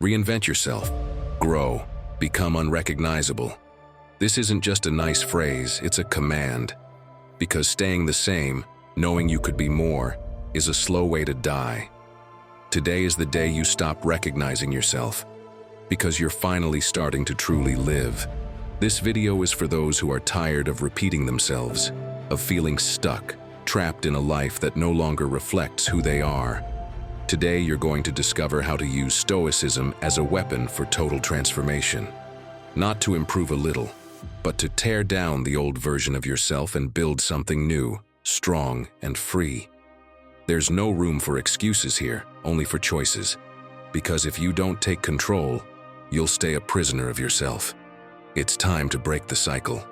Reinvent yourself. Grow. Become unrecognizable. This isn't just a nice phrase, it's a command. Because staying the same, knowing you could be more, is a slow way to die. Today is the day you stop recognizing yourself, because you're finally starting to truly live. This video is for those who are tired of repeating themselves, of feeling stuck, trapped in a life that no longer reflects who they are. Today you're going to discover how to use Stoicism as a weapon for total transformation. Not to improve a little, but to tear down the old version of yourself and build something new, strong, and free. There's no room for excuses here, only for choices. Because if you don't take control, you'll stay a prisoner of yourself. It's time to break the cycle.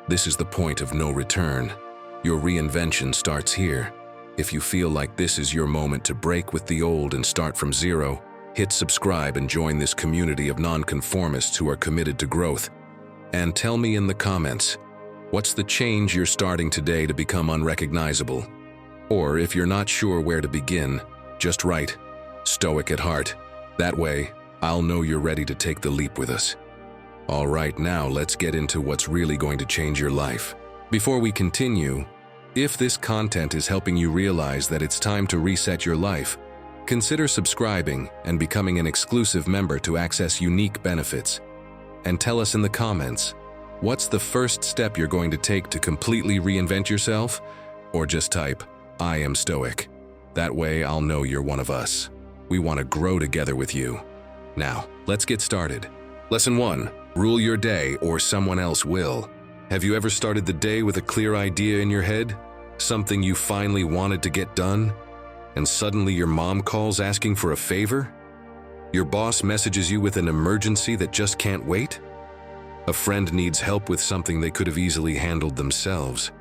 This is the point of no return. Your reinvention starts here. If you feel like this is your moment to break with the old and start from zero, hit subscribe and join this community of nonconformists who are committed to growth. And tell me in the comments, what's the change you're starting today to become unrecognizable? Or if you're not sure where to begin, just write, Stoic at heart. That way, I'll know you're ready to take the leap with us. All right, now let's get into what's really going to change your life. Before we continue, if this content is helping you realize that it's time to reset your life, consider subscribing and becoming an exclusive member to access unique benefits. And tell us in the comments, what's the first step you're going to take to completely reinvent yourself? Or just type, I am Stoic. That way I'll know you're one of us. We want to grow together with you. Now, let's get started. Lesson 1. Rule your day or someone else will. Have you ever started the day with a clear idea in your head? Something you finally wanted to get done? And suddenly your mom calls asking for a favor? Your boss messages you with an emergency that just can't wait? A friend needs help with something they could have easily handled themselves.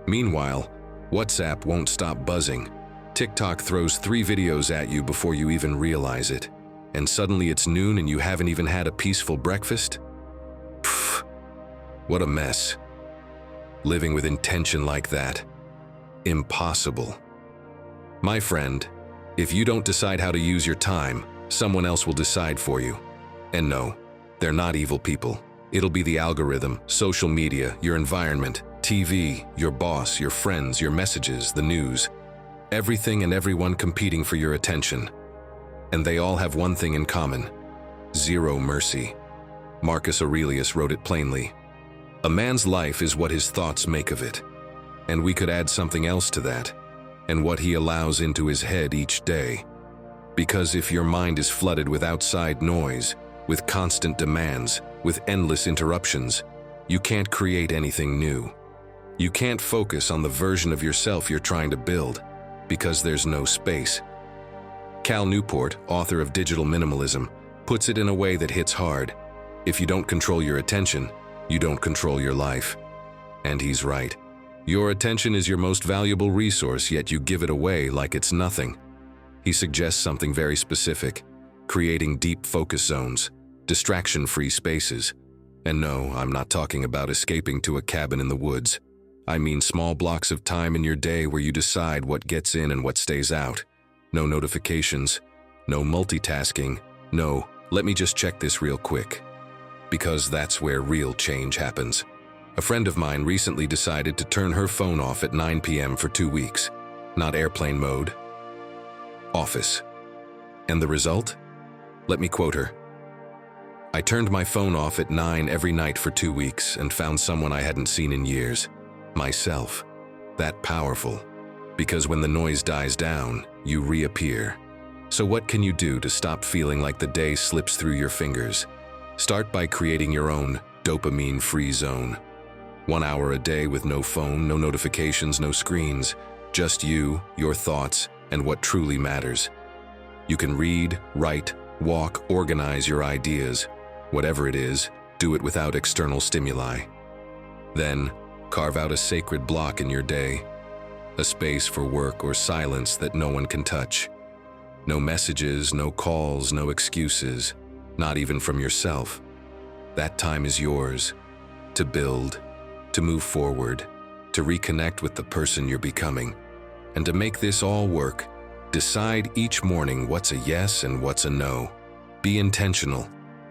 Meanwhile, WhatsApp won't stop buzzing. TikTok throws 3 videos at you before you even realize it. And suddenly it's noon and you haven't even had a peaceful breakfast? Pfft, what a mess. Living with intention like that. Impossible. My friend, if you don't decide how to use your time, someone else will decide for you. And no, they're not evil people. It'll be the algorithm, social media, your environment, TV, your boss, your friends, your messages, the news. Everything and everyone competing for your attention. And they all have one thing in common: zero mercy. Marcus Aurelius wrote it plainly. A man's life is what his thoughts make of it. And we could add something else to that, and what he allows into his head each day. Because if your mind is flooded with outside noise, with constant demands, with endless interruptions, you can't create anything new. You can't focus on the version of yourself you're trying to build, because there's no space. Cal Newport, author of Digital Minimalism, puts it in a way that hits hard. If you don't control your attention, you don't control your life. And he's right. Your attention is your most valuable resource, yet you give it away like it's nothing. He suggests something very specific: creating deep focus zones, distraction-free spaces. And no, I'm not talking about escaping to a cabin in the woods. I mean small blocks of time in your day where you decide what gets in and what stays out. No notifications, no multitasking, no, let me just check this real quick. Because that's where real change happens. A friend of mine recently decided to turn her phone off at 9 p.m. for 2 weeks. Not airplane mode, office. And the result? Let me quote her. I turned my phone off at 9 every night for 2 weeks and found someone I hadn't seen in years. Myself. That powerful. Because when the noise dies down, you reappear. So what can you do to stop feeling like the day slips through your fingers? Start by creating your own dopamine-free zone. 1 hour a day with no phone, no notifications, no screens. Just you, your thoughts, and what truly matters. You can read, write, walk, organize your ideas. Whatever it is, do it without external stimuli. Then, carve out a sacred block in your day. A space for work or silence that no one can touch. No messages, no calls, no excuses, not even from yourself. That time is yours, to build, to move forward, to reconnect with the person you're becoming. And to make this all work, decide each morning what's a yes and what's a no. Be intentional.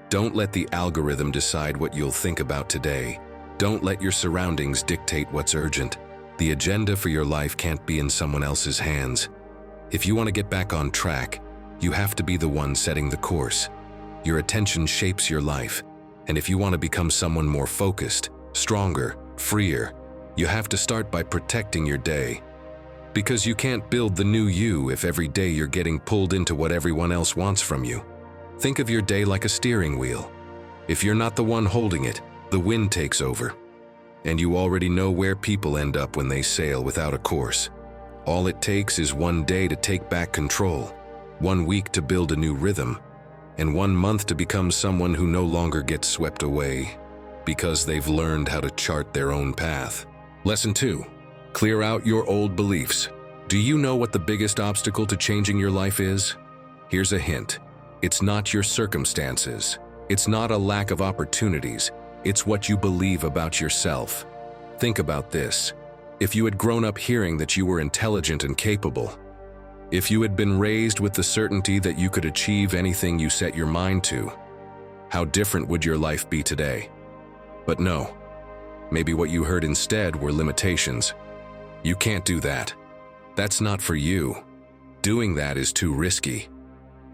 Don't let the algorithm decide what you'll think about today. Don't let your surroundings dictate what's urgent. The agenda for your life can't be in someone else's hands. If you want to get back on track, you have to be the one setting the course. Your attention shapes your life, and if you want to become someone more focused, stronger, freer, you have to start by protecting your day. Because you can't build the new you if every day you're getting pulled into what everyone else wants from you. Think of your day like a steering wheel. If you're not the one holding it, the wind takes over. And you already know where people end up when they sail without a course. All it takes is one day to take back control, 1 week to build a new rhythm, and 1 month to become someone who no longer gets swept away because they've learned how to chart their own path. Lesson 2. Clear out your old beliefs. Do you know what the biggest obstacle to changing your life is? Here's a hint. It's not your circumstances. It's not a lack of opportunities. It's what you believe about yourself. Think about this. If you had grown up hearing that you were intelligent and capable, if you had been raised with the certainty that you could achieve anything you set your mind to, how different would your life be today? But no. Maybe what you heard instead were limitations. You can't do that. That's not for you. Doing that is too risky.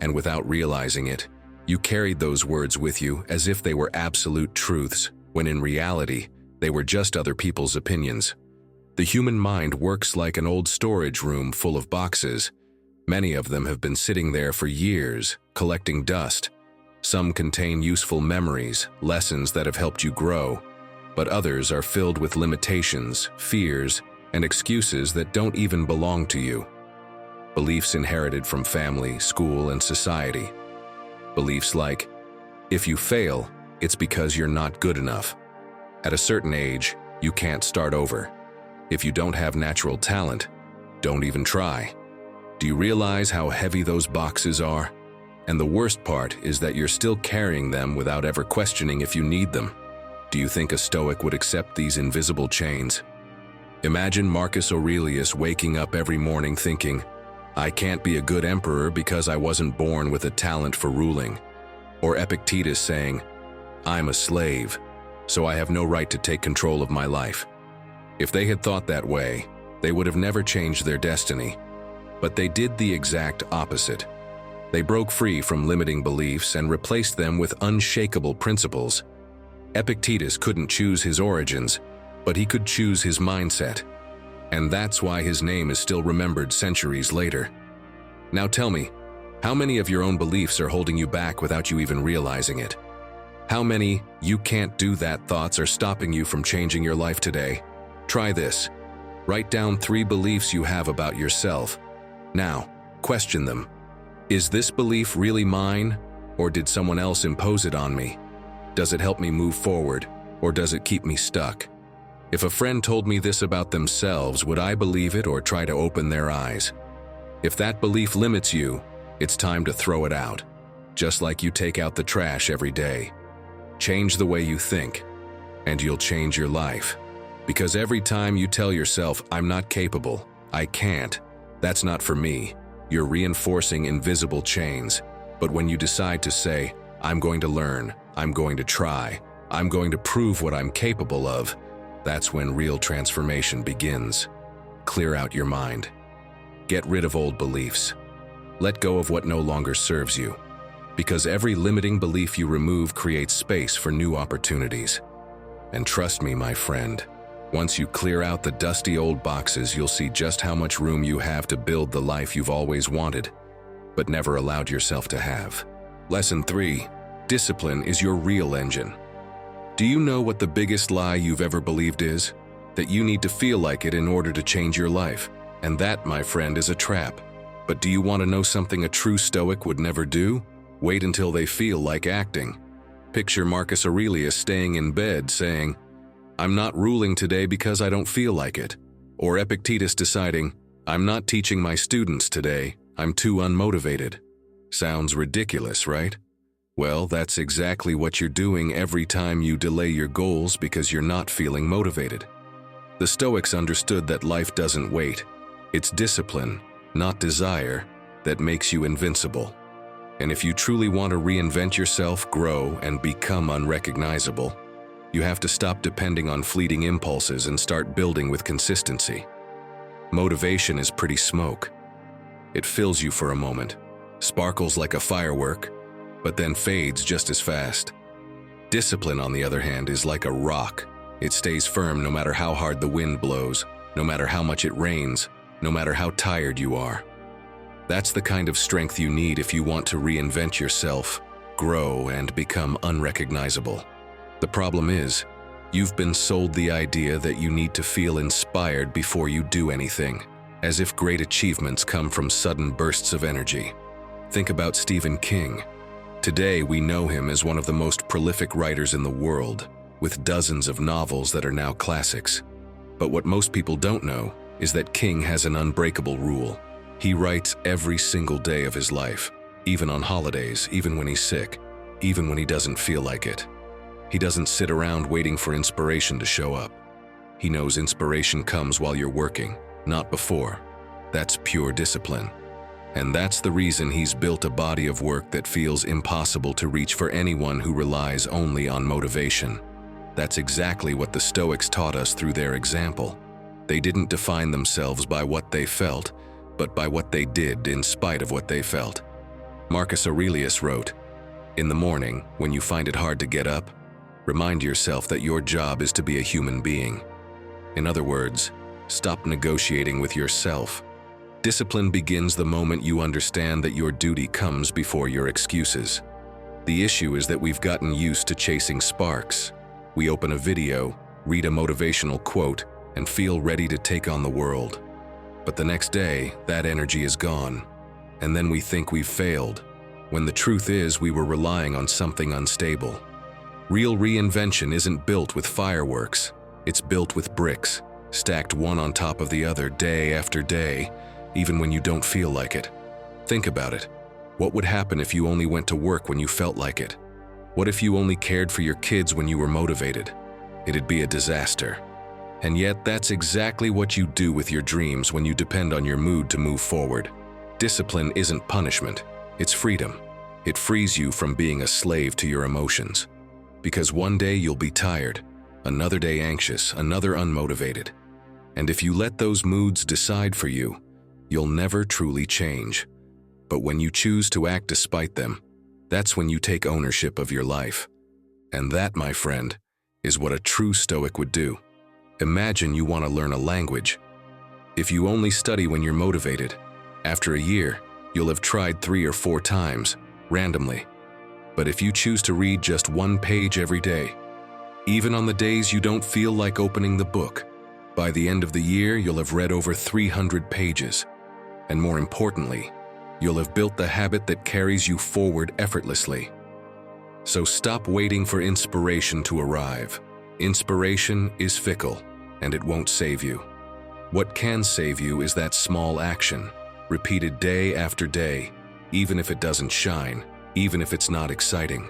And without realizing it, you carried those words with you as if they were absolute truths, when in reality, they were just other people's opinions. The human mind works like an old storage room full of boxes. Many of them have been sitting there for years, collecting dust. Some contain useful memories, lessons that have helped you grow, but others are filled with limitations, fears, and excuses that don't even belong to you. Beliefs inherited from family, school, and society. Beliefs like, if you fail, it's because you're not good enough. At a certain age, you can't start over. If you don't have natural talent, don't even try. Do you realize how heavy those boxes are? And the worst part is that you're still carrying them without ever questioning if you need them. Do you think a Stoic would accept these invisible chains? Imagine Marcus Aurelius waking up every morning thinking, I can't be a good emperor because I wasn't born with a talent for ruling. Or Epictetus saying, I'm a slave, so I have no right to take control of my life. If they had thought that way, they would have never changed their destiny. But they did the exact opposite. They broke free from limiting beliefs and replaced them with unshakable principles. Epictetus couldn't choose his origins, but he could choose his mindset. And that's why his name is still remembered centuries later. Now tell me, how many of your own beliefs are holding you back without you even realizing it? How many "you can't do that" thoughts are stopping you from changing your life today? Try this. Write down 3 beliefs you have about yourself. Now, question them. Is this belief really mine, or did someone else impose it on me? Does it help me move forward, or does it keep me stuck? If a friend told me this about themselves, would I believe it or try to open their eyes? If that belief limits you, it's time to throw it out, just like you take out the trash every day. Change the way you think, and you'll change your life. Because every time you tell yourself, I'm not capable, I can't, that's not for me, you're reinforcing invisible chains. But when you decide to say, I'm going to learn, I'm going to try, I'm going to prove what I'm capable of, that's when real transformation begins. Clear out your mind. Get rid of old beliefs. Let go of what no longer serves you. Because every limiting belief you remove creates space for new opportunities. And trust me, my friend, once you clear out the dusty old boxes, you'll see just how much room you have to build the life you've always wanted, but never allowed yourself to have. Lesson 3. Discipline is your real engine. Do you know what the biggest lie you've ever believed is? That you need to feel like it in order to change your life. And that, my friend, is a trap. But do you want to know something a true Stoic would never do? Wait until they feel like acting. Picture Marcus Aurelius staying in bed saying, I'm not ruling today because I don't feel like it. Or Epictetus deciding, I'm not teaching my students today, I'm too unmotivated. Sounds ridiculous, right? Well, that's exactly what you're doing every time you delay your goals because you're not feeling motivated. The Stoics understood that life doesn't wait. It's discipline, not desire, that makes you invincible. And if you truly want to reinvent yourself, grow, and become unrecognizable, you have to stop depending on fleeting impulses and start building with consistency. Motivation is pretty smoke. It fills you for a moment, sparkles like a firework, but then fades just as fast. Discipline, on the other hand, is like a rock. It stays firm no matter how hard the wind blows, no matter how much it rains, no matter how tired you are. That's the kind of strength you need if you want to reinvent yourself, grow, and become unrecognizable. The problem is, you've been sold the idea that you need to feel inspired before you do anything, as if great achievements come from sudden bursts of energy. Think about Stephen King. Today, we know him as one of the most prolific writers in the world, with dozens of novels that are now classics. But what most people don't know is that King has an unbreakable rule. He writes every single day of his life, even on holidays, even when he's sick, even when he doesn't feel like it. He doesn't sit around waiting for inspiration to show up. He knows inspiration comes while you're working, not before. That's pure discipline. And that's the reason he's built a body of work that feels impossible to reach for anyone who relies only on motivation. That's exactly what the Stoics taught us through their example. They didn't define themselves by what they felt, but by what they did in spite of what they felt. Marcus Aurelius wrote, "In the morning, when you find it hard to get up, remind yourself that your job is to be a human being." In other words, stop negotiating with yourself. Discipline begins the moment you understand that your duty comes before your excuses. The issue is that we've gotten used to chasing sparks. We open a video, read a motivational quote, and feel ready to take on the world. But the next day, that energy is gone, and then we think we've failed, when the truth is we were relying on something unstable. Real reinvention isn't built with fireworks, it's built with bricks, stacked one on top of the other day after day, even when you don't feel like it. Think about it. What would happen if you only went to work when you felt like it? What if you only cared for your kids when you were motivated? It'd be a disaster. And yet, that's exactly what you do with your dreams when you depend on your mood to move forward. Discipline isn't punishment, it's freedom. It frees you from being a slave to your emotions. Because one day you'll be tired, another day anxious, another unmotivated. And if you let those moods decide for you, you'll never truly change. But when you choose to act despite them, that's when you take ownership of your life. And that, my friend, is what a true Stoic would do. Imagine you want to learn a language. If you only study when you're motivated, after a year, you'll have tried 3 or 4 times, randomly. But if you choose to read just 1 page every day, even on the days you don't feel like opening the book, by the end of the year, you'll have read over 300 pages. And more importantly, you'll have built the habit that carries you forward effortlessly. So stop waiting for inspiration to arrive. Inspiration is fickle, and it won't save you. What can save you is that small action, repeated day after day, even if it doesn't shine, even if it's not exciting.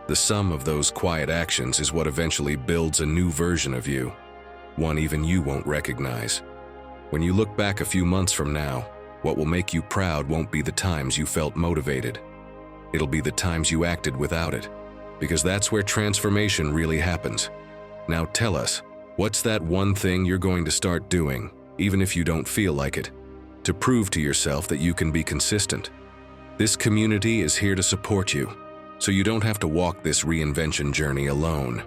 The sum of those quiet actions is what eventually builds a new version of you, one even you won't recognize. When you look back a few months from now, what will make you proud won't be the times you felt motivated. It'll be the times you acted without it, because that's where transformation really happens. Now tell us, what's that one thing you're going to start doing, even if you don't feel like it, to prove to yourself that you can be consistent? This community is here to support you, so you don't have to walk this reinvention journey alone.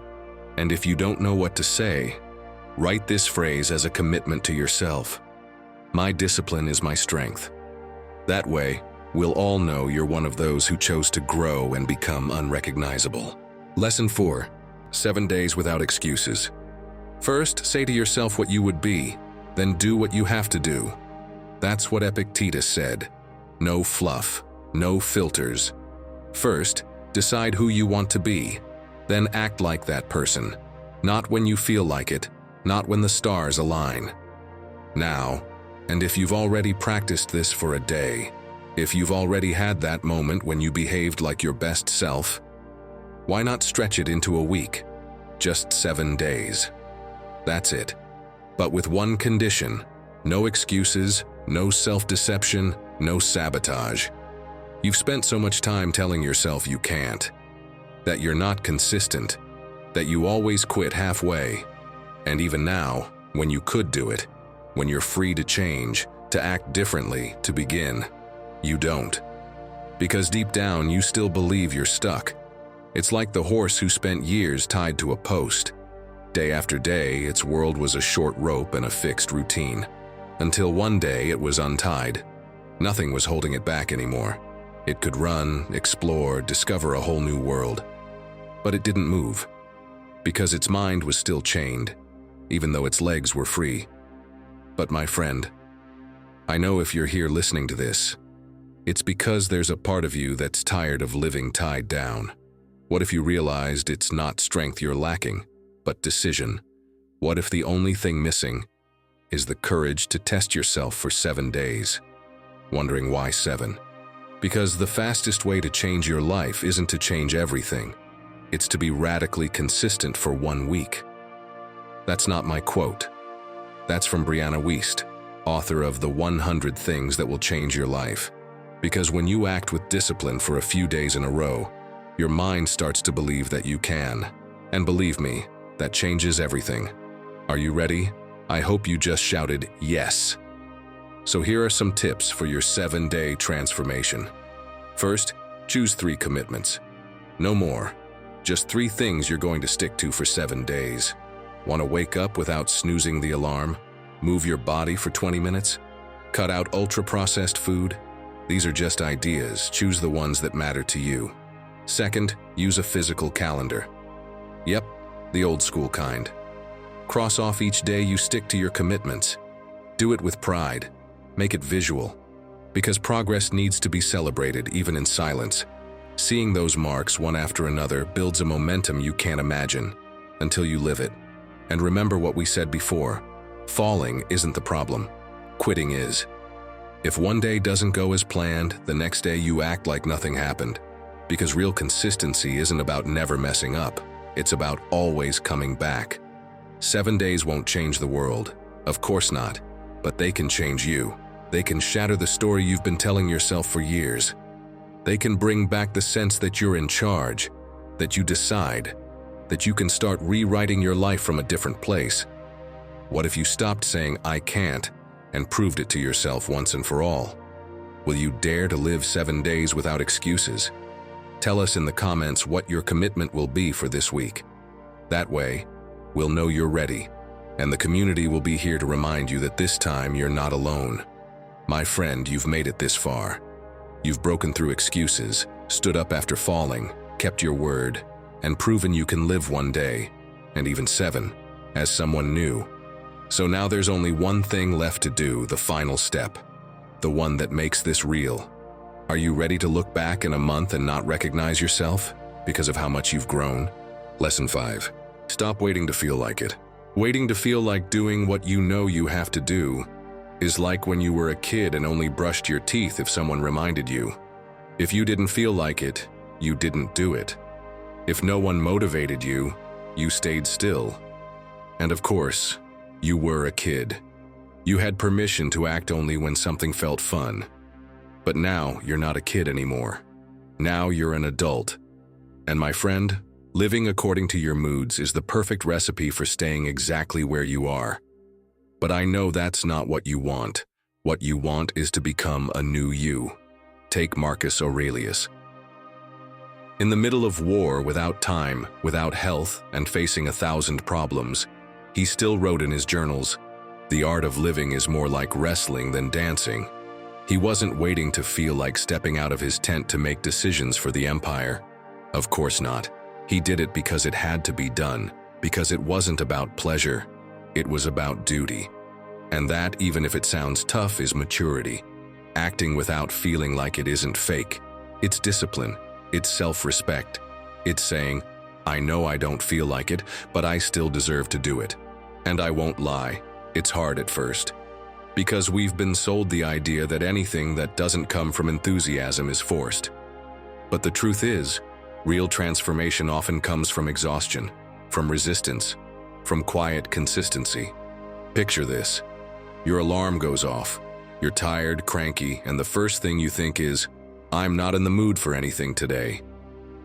And if you don't know what to say, write this phrase as a commitment to yourself. My discipline is my strength. That way, we'll all know you're one of those who chose to grow and become unrecognizable. Lesson 4. 7 days without excuses. First, say to yourself what you would be, then do what you have to do. That's what Epictetus said. No fluff, no filters. First, decide who you want to be, then act like that person. Not when you feel like it, not when the stars align. Now, and if you've already practiced this for a day, if you've already had that moment when you behaved like your best self, why not stretch it into a week? Just 7 days. That's it. But with one condition: no excuses, no self-deception, no sabotage. You've spent so much time telling yourself you can't, that you're not consistent, that you always quit halfway. And even now, when you could do it, when you're free to change, to act differently, to begin, you don't. Because deep down, you still believe you're stuck. It's like the horse who spent years tied to a post. Day after day, its world was a short rope and a fixed routine. Until one day it was untied. Nothing was holding it back anymore. It could run, explore, discover a whole new world. But it didn't move, because its mind was still chained, even though its legs were free. But my friend, I know if you're here listening to this, it's because there's a part of you that's tired of living tied down. What if you realized it's not strength you're lacking, but decision? What if the only thing missing is the courage to test yourself for 7 days? Wondering why 7? Because the fastest way to change your life isn't to change everything. It's to be radically consistent for 1 week. That's not my quote. That's from Brianna Wiest, author of The 100 Things That Will Change Your Life. Because when you act with discipline for a few days in a row, your mind starts to believe that you can. And believe me, that changes everything. Are you ready? I hope you just shouted yes. So here are some tips for your 7-day transformation. First, choose 3 commitments. No more. Just 3 things you're going to stick to for 7 days. Want to wake up without snoozing the alarm? Move your body for 20 minutes? Cut out ultra-processed food? These are just ideas. Choose the ones that matter to you. Second, use a physical calendar. Yep, the old school kind. Cross off each day you stick to your commitments. Do it with pride. Make it visual. Because progress needs to be celebrated even in silence. Seeing those marks one after another builds a momentum you can't imagine until you live it. And remember what we said before. Falling isn't the problem. Quitting is. If one day doesn't go as planned, the next day you act like nothing happened. Because real consistency isn't about never messing up. It's about always coming back. 7 days won't change the world. Of course not. But they can change you. They can shatter the story you've been telling yourself for years. They can bring back the sense that you're in charge, that you decide, that you can start rewriting your life from a different place. What if you stopped saying, "I can't," and proved it to yourself once and for all? Will you dare to live 7 days without excuses? Tell us in the comments what your commitment will be for this week. That way, we'll know you're ready, and the community will be here to remind you that this time you're not alone. My friend, you've made it this far. You've broken through excuses, stood up after falling, kept your word, and proven you can live 1 day, and even 7, as someone new. So now there's only one thing left to do, the final step, the one that makes this real. Are you ready to look back in a month and not recognize yourself because of how much you've grown? Lesson 5. Stop waiting to feel like it. Waiting to feel like doing what you know you have to do is like when you were a kid and only brushed your teeth if someone reminded you. If you didn't feel like it, you didn't do it. If no one motivated you, you stayed still. And of course, you were a kid. You had permission to act only when something felt fun. But now you're not a kid anymore. Now you're an adult. And my friend, living according to your moods is the perfect recipe for staying exactly where you are. But I know that's not what you want. What you want is to become a new you. Take Marcus Aurelius. In the middle of war, without time, without health, and facing 1,000 problems, he still wrote in his journals, "The art of living is more like wrestling than dancing." He wasn't waiting to feel like stepping out of his tent to make decisions for the empire. Of course not. He did it because it had to be done, because it wasn't about pleasure. It was about duty. And that, even if it sounds tough, is maturity. Acting without feeling like it isn't fake. It's discipline. It's self-respect. It's saying, I know I don't feel like it, but I still deserve to do it. And I won't lie, it's hard at first. Because we've been sold the idea that anything that doesn't come from enthusiasm is forced. But the truth is, real transformation often comes from exhaustion, from resistance, from quiet consistency. Picture this. Your alarm goes off. You're tired, cranky, and the first thing you think is, I'm not in the mood for anything today.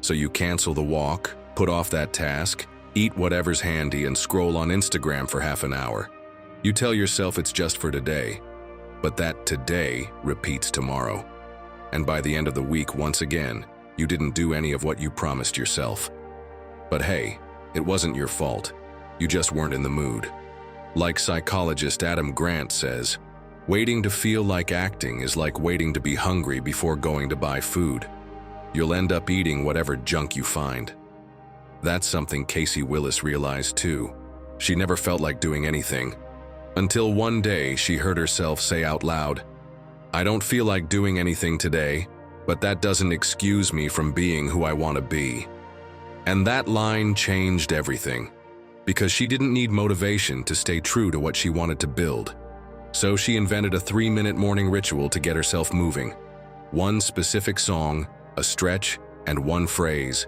So you cancel the walk, put off that task, eat whatever's handy, and scroll on Instagram for half an hour. You tell yourself it's just for today, but that today repeats tomorrow. And by the end of the week, once again, you didn't do any of what you promised yourself. But hey, it wasn't your fault. You just weren't in the mood. Like psychologist Adam Grant says, waiting to feel like acting is like waiting to be hungry before going to buy food. You'll end up eating whatever junk you find. That's something Casey Willis realized too. She never felt like doing anything, until one day she heard herself say out loud, "I don't feel like doing anything today, but that doesn't excuse me from being who I want to be." And that line changed everything, because she didn't need motivation to stay true to what she wanted to build. So she invented a 3-minute morning ritual to get herself moving. One specific song, a stretch, and one phrase.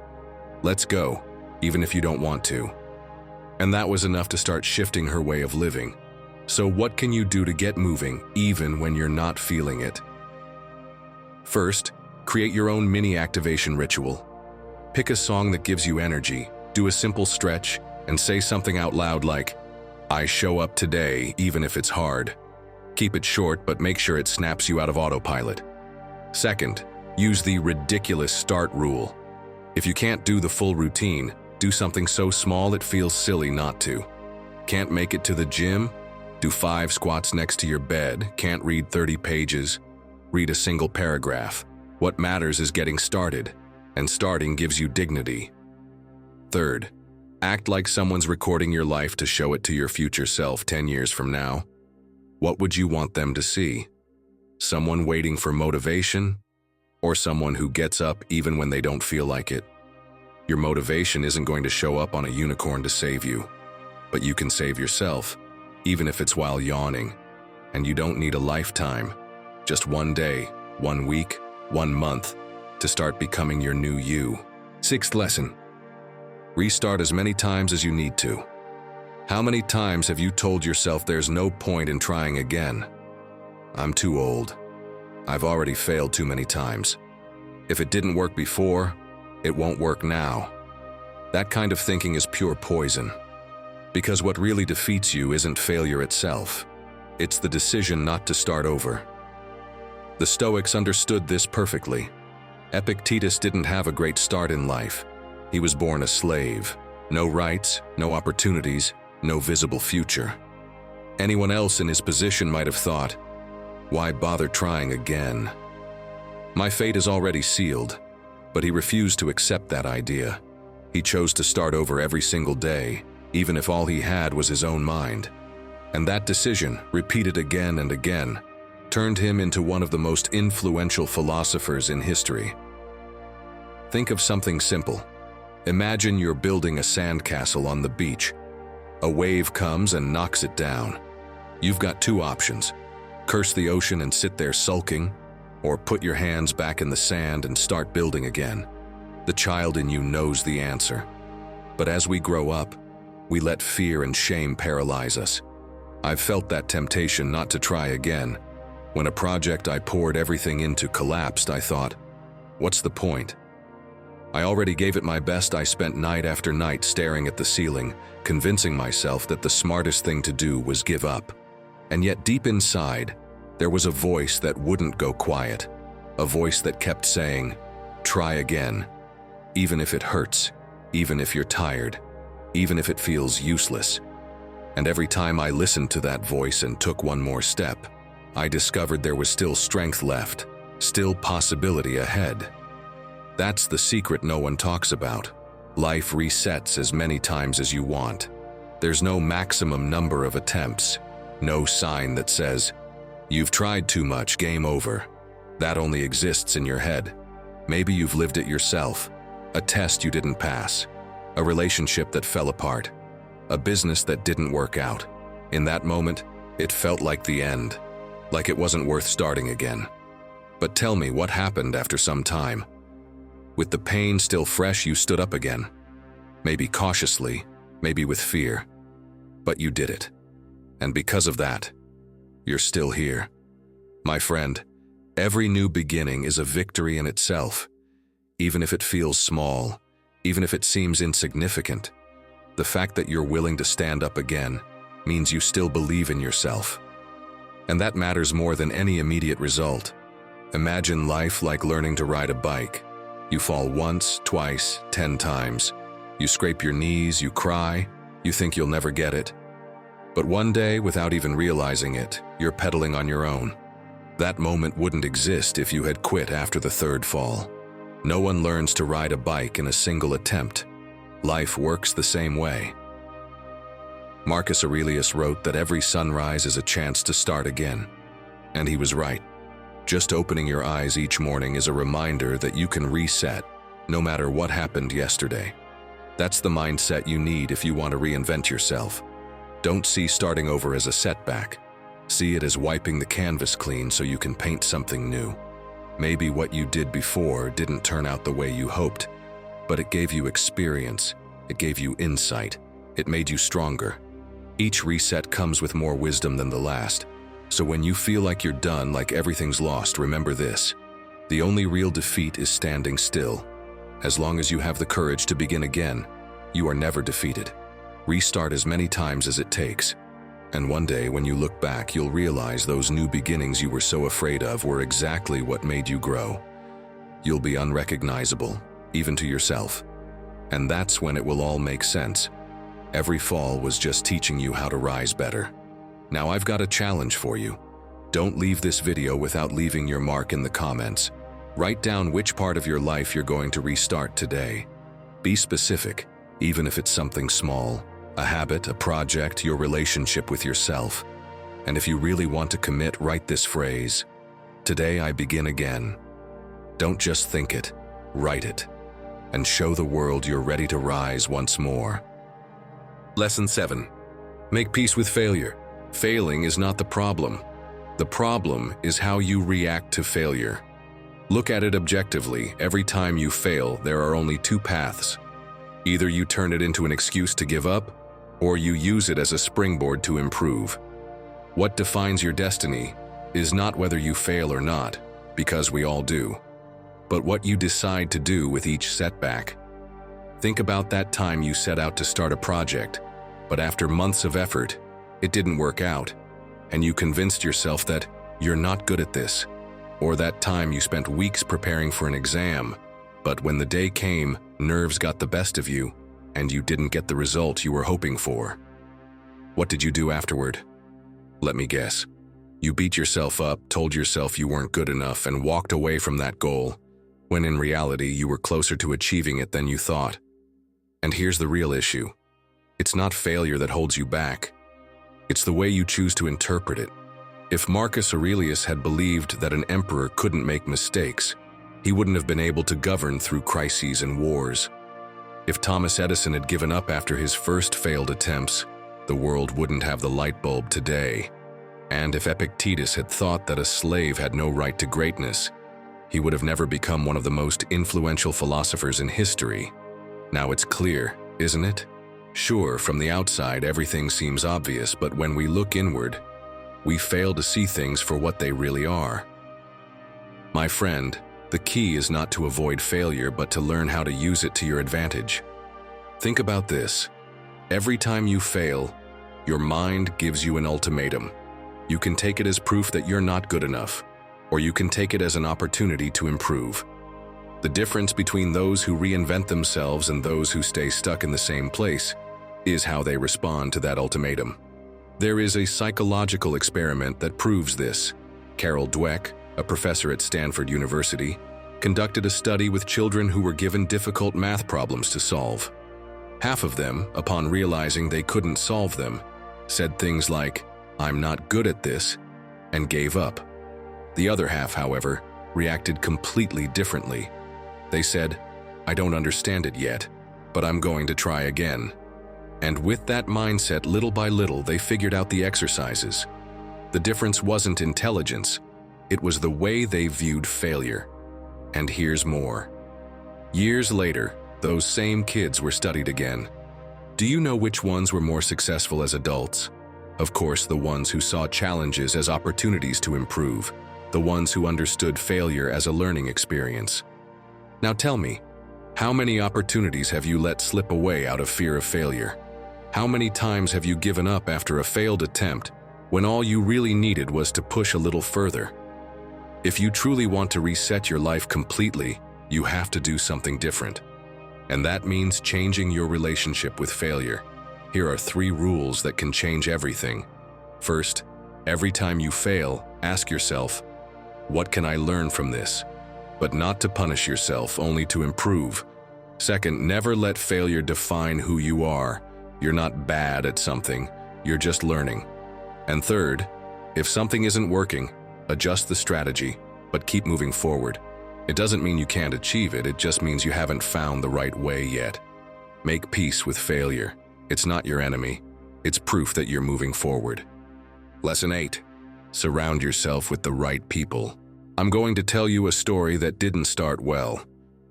Let's go, even if you don't want to. And that was enough to start shifting her way of living. So what can you do to get moving, even when you're not feeling it? First, create your own mini activation ritual. Pick a song that gives you energy, do a simple stretch, and say something out loud like, "I show up today, even if it's hard." Keep it short, but make sure it snaps you out of autopilot. Second, use the ridiculous start rule. If you can't do the full routine, do something so small it feels silly not to. Can't make it to the gym? Do 5 squats next to your bed. Can't read 30 pages? Read a single paragraph. What matters is getting started, and starting gives you dignity. Third, act like someone's recording your life to show it to your future self 10 years from now. What would you want them to see? Someone waiting for motivation? Or someone who gets up even when they don't feel like it? Your motivation isn't going to show up on a unicorn to save you, but you can save yourself, even if it's while yawning. And you don't need a lifetime, just one day, 1 week, 1 month, to start becoming your new you. Sixth lesson, restart as many times as you need to. How many times have you told yourself there's no point in trying again? I'm too old. I've already failed too many times. If it didn't work before, it won't work now. That kind of thinking is pure poison. Because what really defeats you isn't failure itself. It's the decision not to start over. The Stoics understood this perfectly. Epictetus didn't have a great start in life. He was born a slave. No rights, no opportunities, no visible future. Anyone else in his position might have thought, why bother trying again? My fate is already sealed. But he refused to accept that idea. He chose to start over every single day, even if all he had was his own mind. And that decision, repeated again and again, turned him into one of the most influential philosophers in history. Think of something simple. Imagine you're building a sandcastle on the beach. A wave comes and knocks it down. You've got 2 options. Curse the ocean and sit there sulking, or put your hands back in the sand and start building again. The child in you knows the answer. But as we grow up, we let fear and shame paralyze us. I've felt that temptation not to try again. When a project I poured everything into collapsed, I thought, what's the point? I already gave it my best. I spent night after night staring at the ceiling, convincing myself that the smartest thing to do was give up. And yet deep inside, there was a voice that wouldn't go quiet, a voice that kept saying, try again, even if it hurts, even if you're tired, even if it feels useless. And every time I listened to that voice and took one more step, I discovered there was still strength left, still possibility ahead. That's the secret no one talks about. Life resets as many times as you want. There's no maximum number of attempts, no sign that says, you've tried too much, game over. That only exists in your head. Maybe you've lived it yourself. A test you didn't pass. A relationship that fell apart. A business that didn't work out. In that moment, it felt like the end. Like it wasn't worth starting again. But tell me, what happened after some time? With the pain still fresh, you stood up again. Maybe cautiously, maybe with fear. But you did it. And because of that, you're still here. My friend, Every new beginning is a victory in itself, even if it feels small, even if it seems insignificant. The fact that you're willing to stand up again means you still believe in yourself. And that matters more than any immediate result. Imagine life like learning to ride a bike. You fall once, twice, 10 times. You scrape your knees, you cry, you think you'll never get it. But one day, without even realizing it, you're pedaling on your own. That moment wouldn't exist if you had quit after the third fall. No one learns to ride a bike in a single attempt. Life works the same way. Marcus Aurelius wrote that every sunrise is a chance to start again. And he was right. Just opening your eyes each morning is a reminder that you can reset, no matter what happened yesterday. That's the mindset you need if you want to reinvent yourself. Don't see starting over as a setback. See it as wiping the canvas clean so you can paint something new. Maybe what you did before didn't turn out the way you hoped, but it gave you experience, it gave you insight, it made you stronger. Each reset comes with more wisdom than the last. So when you feel like you're done, like everything's lost, remember this: the only real defeat is standing still. As long as you have the courage to begin again, you are never defeated. Restart as many times as it takes. And one day, when you look back, you'll realize those new beginnings you were so afraid of were exactly what made you grow. You'll be unrecognizable, even to yourself. And that's when it will all make sense. Every fall was just teaching you how to rise better. Now I've got a challenge for you. Don't leave this video without leaving your mark in the comments. Write down which part of your life you're going to restart today. Be specific, even if it's something small. A habit, a project, your relationship with yourself. And if you really want to commit, write this phrase: today I begin again. Don't just think it, write it. And show the world you're ready to rise once more. Lesson 7. Make peace with failure. Failing is not the problem. The problem is how you react to failure. Look at it objectively. Every time you fail, there are only two paths. Either you turn it into an excuse to give up, or you use it as a springboard to improve. What defines your destiny is not whether you fail or not, because we all do, but what you decide to do with each setback. Think about that time you set out to start a project, but after months of effort, it didn't work out, and you convinced yourself that you're not good at this. Or that time you spent weeks preparing for an exam, but when the day came, nerves got the best of you, and you didn't get the result you were hoping for. What did you do afterward? Let me guess. You beat yourself up, told yourself you weren't good enough, and walked away from that goal, when in reality you were closer to achieving it than you thought. And here's the real issue. It's not failure that holds you back. It's the way you choose to interpret it. If Marcus Aurelius had believed that an emperor couldn't make mistakes, he wouldn't have been able to govern through crises and wars. If Thomas Edison had given up after his first failed attempts, the world wouldn't have the light bulb today. And if Epictetus had thought that a slave had no right to greatness, he would have never become one of the most influential philosophers in history. Now it's clear, isn't it? Sure, from the outside everything seems obvious, but when we look inward, we fail to see things for what they really are. My friend, the key is not to avoid failure, but to learn how to use it to your advantage. Think about this. Every time you fail, your mind gives you an ultimatum. You can take it as proof that you're not good enough, or you can take it as an opportunity to improve. The difference between those who reinvent themselves and those who stay stuck in the same place is how they respond to that ultimatum. There is a psychological experiment that proves this. Carol Dweck, a professor at Stanford University, conducted a study with children who were given difficult math problems to solve. Half of them, upon realizing they couldn't solve them, said things like, "I'm not good at this," and gave up. The other half, however, reacted completely differently. They said, "I don't understand it yet, but I'm going to try again." And with that mindset, little by little, they figured out the exercises. The difference wasn't intelligence, it was the way they viewed failure. And here's more. Years later, those same kids were studied again. Do you know which ones were more successful as adults? Of course, the ones who saw challenges as opportunities to improve. the ones who understood failure as a learning experience. Now tell me, how many opportunities have you let slip away out of fear of failure? How many times have you given up after a failed attempt when all you really needed was to push a little further? If you truly want to reset your life completely, you have to do something different. And that means changing your relationship with failure. Here are 3 rules that can change everything. First, every time you fail, ask yourself, what can I learn from this? But not to punish yourself, only to improve. Second, never let failure define who you are. You're not bad at something, you're just learning. And third, if something isn't working, adjust the strategy, but keep moving forward. It doesn't mean you can't achieve it, it just means you haven't found the right way yet. Make peace with failure. It's not your enemy, it's proof that you're moving forward. Lesson 8. Surround yourself with the right people. I'm going to tell you a story that didn't start well.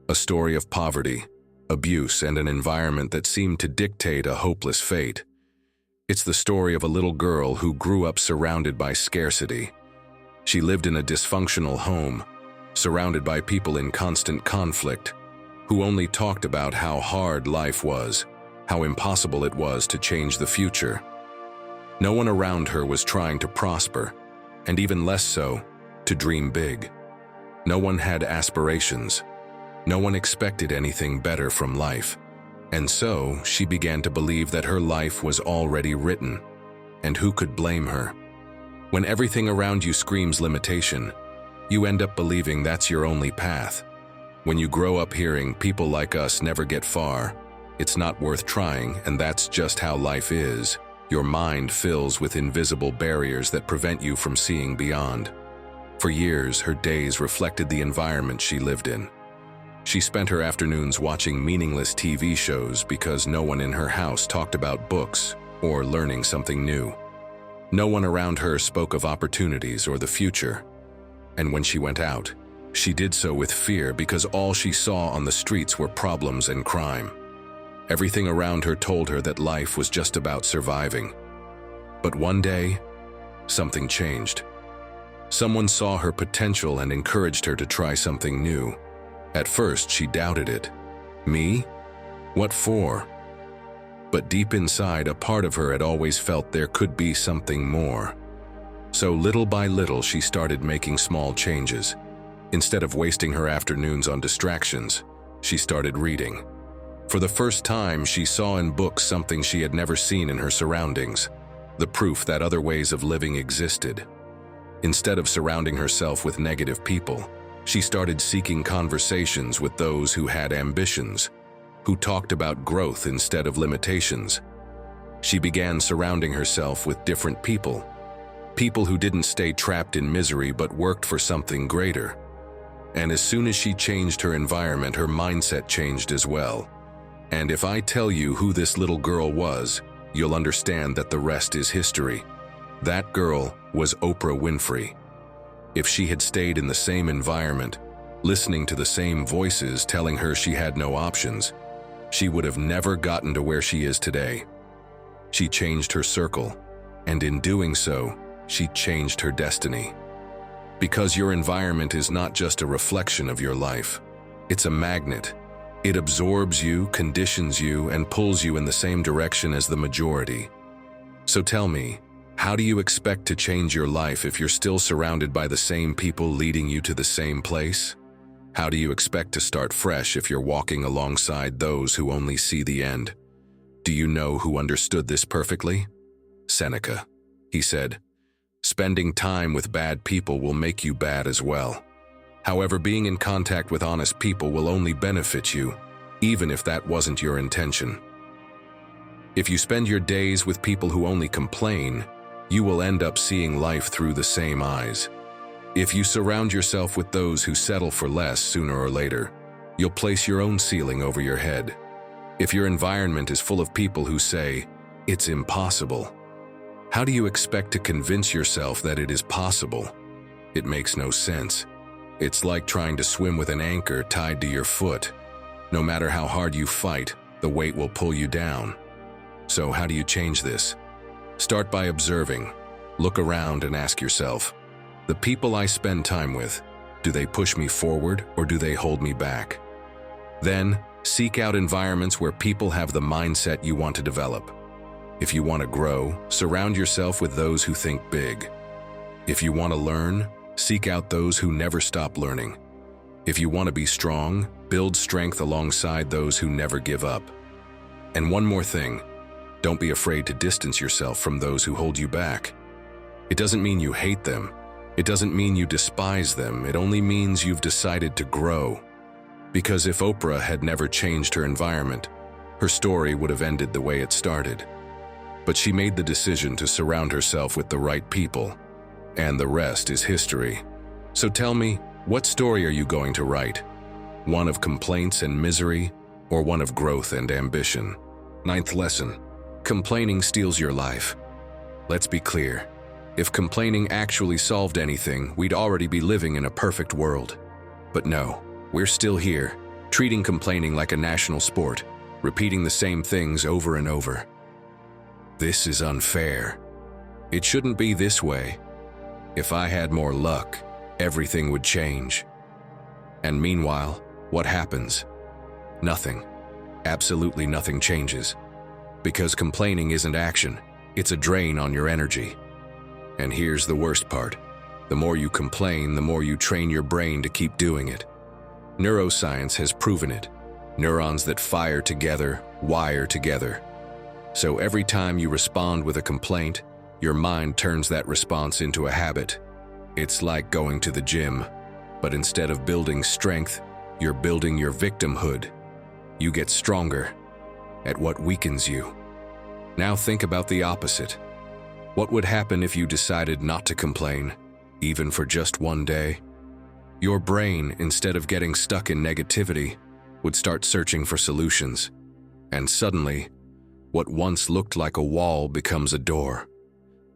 A story of poverty, abuse, and an environment that seemed to dictate a hopeless fate. It's the story of a little girl who grew up surrounded by scarcity. She lived in a dysfunctional home, surrounded by people in constant conflict, who only talked about how hard life was, how impossible it was to change the future. No one around her was trying to prosper, and even less so, to dream big. No one had aspirations. No one expected anything better from life. And so, she began to believe that her life was already written. And who could blame her? When everything around you screams limitation, you end up believing that's your only path. When you grow up hearing people like us never get far, it's not worth trying, and that's just how life is, your mind fills with invisible barriers that prevent you from seeing beyond. For years, her days reflected the environment she lived in. She spent her afternoons watching meaningless TV shows because no one in her house talked about books or learning something new. No one around her spoke of opportunities or the future. And when she went out, she did so with fear because all she saw on the streets were problems and crime. Everything around her told her that life was just about surviving. But one day, something changed. Someone saw her potential and encouraged her to try something new. At first, she doubted it. Me? What for? But deep inside, a part of her had always felt there could be something more. So little by little, she started making small changes. Instead of wasting her afternoons on distractions, she started reading. For the first time, she saw in books something she had never seen in her surroundings, the proof that other ways of living existed. Instead of surrounding herself with negative people, she started seeking conversations with those who had ambitions, who talked about growth instead of limitations. She began surrounding herself with different people, people who didn't stay trapped in misery but worked for something greater. And as soon as she changed her environment, her mindset changed as well. And if I tell you who this little girl was, you'll understand that the rest is history. That girl was Oprah Winfrey. If she had stayed in the same environment, listening to the same voices telling her she had no options, she would have never gotten to where she is today. She changed her circle, and in doing so, she changed her destiny. Because your environment is not just a reflection of your life, it's a magnet. It absorbs you, conditions you, and pulls you in the same direction as the majority. So tell me, how do you expect to change your life if you're still surrounded by the same people leading you to the same place? How do you expect to start fresh if you're walking alongside those who only see the end? Do you know who understood this perfectly? Seneca. He said, "Spending time with bad people will make you bad as well. However, being in contact with honest people will only benefit you, even if that wasn't your intention. If you spend your days with people who only complain, you will end up seeing life through the same eyes. If you surround yourself with those who settle for less sooner or later, you'll place your own ceiling over your head. If your environment is full of people who say, 'It's impossible,' how do you expect to convince yourself that it is possible? It makes no sense. It's like trying to swim with an anchor tied to your foot. No matter how hard you fight, the weight will pull you down. So how do you change this? Start by observing. Look around and ask yourself, The people I spend time with, do they push me forward or do they hold me back? Then, seek out environments where people have the mindset you want to develop. If you want to grow, surround yourself with those who think big. If you want to learn, seek out those who never stop learning. If you want to be strong, build strength alongside those who never give up. And one more thing, don't be afraid to distance yourself from those who hold you back. It doesn't mean you hate them. It doesn't mean you despise them. It only means you've decided to grow. Because if Oprah had never changed her environment, her story would have ended the way it started. But she made the decision to surround herself with the right people, and the rest is history. So tell me, what story are you going to write? One of complaints and misery, or one of growth and ambition? Ninth lesson, complaining steals your life. Let's be clear. If complaining actually solved anything, we'd already be living in a perfect world. But no, we're still here, treating complaining like a national sport, repeating the same things over and over. This is unfair. It shouldn't be this way. If I had more luck, everything would change. And meanwhile, what happens? Nothing. Absolutely nothing changes. Because complaining isn't action, it's a drain on your energy. And here's the worst part. The more you complain, the more you train your brain to keep doing it. Neuroscience has proven it. Neurons that fire together, wire together. So every time you respond with a complaint, your mind turns that response into a habit. It's like going to the gym, but instead of building strength, you're building your victimhood. You get stronger at what weakens you. Now think about the opposite. What would happen if you decided not to complain, even for just one day? Your brain, instead of getting stuck in negativity, would start searching for solutions. And suddenly, what once looked like a wall becomes a door.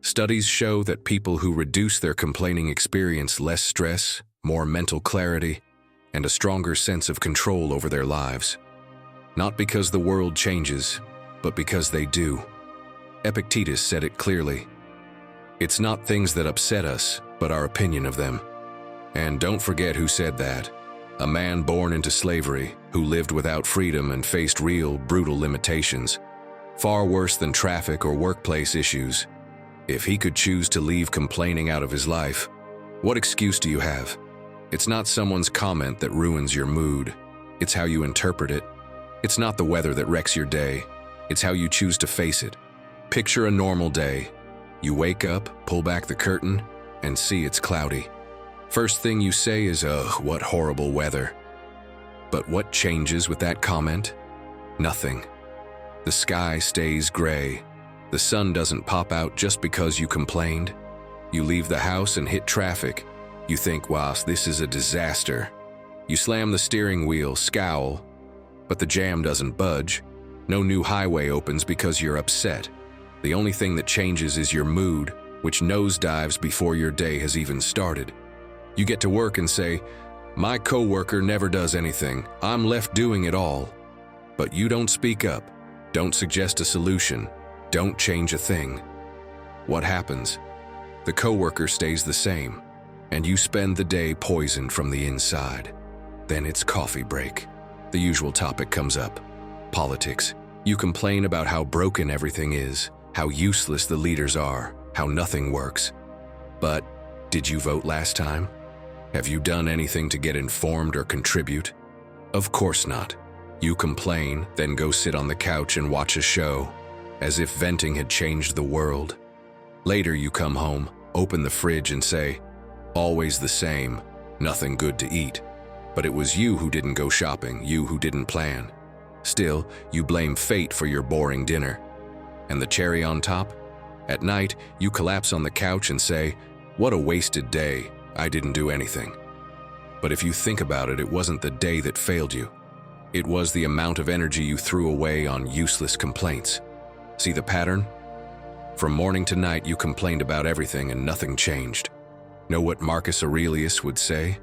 Studies show that people who reduce their complaining experience less stress, more mental clarity, and a stronger sense of control over their lives. Not because the world changes, but because they do. Epictetus said it clearly. It's not things that upset us, but our opinion of them. And don't forget who said that. A man born into slavery, who lived without freedom and faced real, brutal limitations. Far worse than traffic or workplace issues. If he could choose to leave complaining out of his life, what excuse do you have? It's not someone's comment that ruins your mood. It's how you interpret it. It's not the weather that wrecks your day. It's how you choose to face it. Picture a normal day. You wake up, pull back the curtain, and see it's cloudy. First thing you say is, "Ugh, what horrible weather." But what changes with that comment? Nothing. The sky stays gray. The sun doesn't pop out just because you complained. You leave the house and hit traffic. You think, wow, this is a disaster. You slam the steering wheel, scowl, but the jam doesn't budge. No new highway opens because you're upset. The only thing that changes is your mood, which nosedives before your day has even started. You get to work and say, "My coworker never does anything. I'm left doing it all." But you don't speak up, don't suggest a solution, don't change a thing. What happens? The coworker stays the same, and you spend the day poisoned from the inside. Then it's coffee break. The usual topic comes up. Politics. You complain about how broken everything is, how useless the leaders are, how nothing works. But did you vote last time? Have you done anything to get informed or contribute? Of course not. You complain, then go sit on the couch and watch a show, as if venting had changed the world. Later you come home, open the fridge and say, "Always the same, nothing good to eat." But it was you who didn't go shopping, you who didn't plan. Still, you blame fate for your boring dinner. And the cherry on top? At night, you collapse on the couch and say, "What a wasted day, I didn't do anything." But if you think about it, it wasn't the day that failed you. It was the amount of energy you threw away on useless complaints. See the pattern? From morning to night, you complained about everything and nothing changed. Know what Marcus Aurelius would say?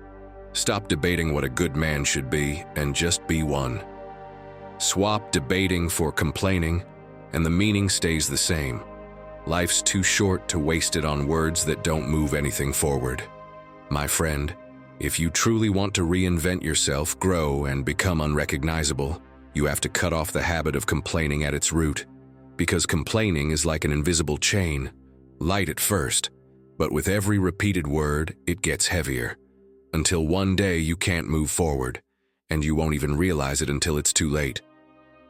Stop debating what a good man should be and just be one. Swap debating for complaining, and the meaning stays the same. Life's too short to waste it on words that don't move anything forward. My friend, if you truly want to reinvent yourself, grow, and become unrecognizable, you have to cut off the habit of complaining at its root. Because complaining is like an invisible chain, light at first, but with every repeated word, it gets heavier, until one day you can't move forward, and you won't even realize it until it's too late.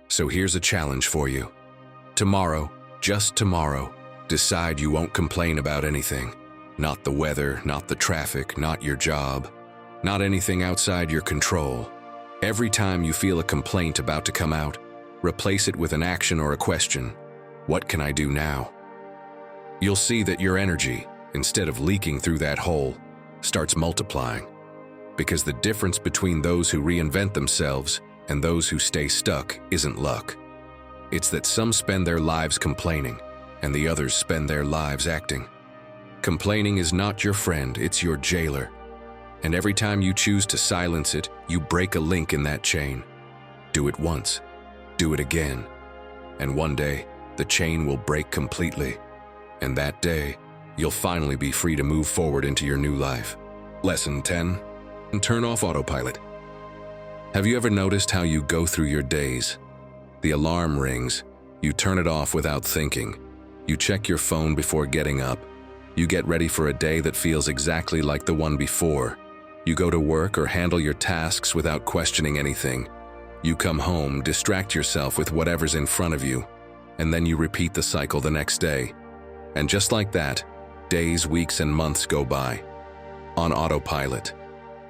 So here's a challenge for you. Tomorrow, just tomorrow, decide you won't complain about anything. Not the weather, not the traffic, not your job, not anything outside your control. Every time you feel a complaint about to come out, replace it with an action or a question. What can I do now? You'll see that your energy, instead of leaking through that hole, starts multiplying. Because the difference between those who reinvent themselves and those who stay stuck isn't luck. It's that some spend their lives complaining, and the others spend their lives acting. Complaining is not your friend, it's your jailer. And every time you choose to silence it, you break a link in that chain. Do it once, do it again, and one day, the chain will break completely. And that day, you'll finally be free to move forward into your new life. Lesson 10. Turn off autopilot. Have you ever noticed how you go through your days? The alarm rings, you turn it off without thinking. You check your phone before getting up. You get ready for a day that feels exactly like the one before. You go to work or handle your tasks without questioning anything. You come home, distract yourself with whatever's in front of you, and then you repeat the cycle the next day. And just like that, days, weeks, and months go by, on autopilot.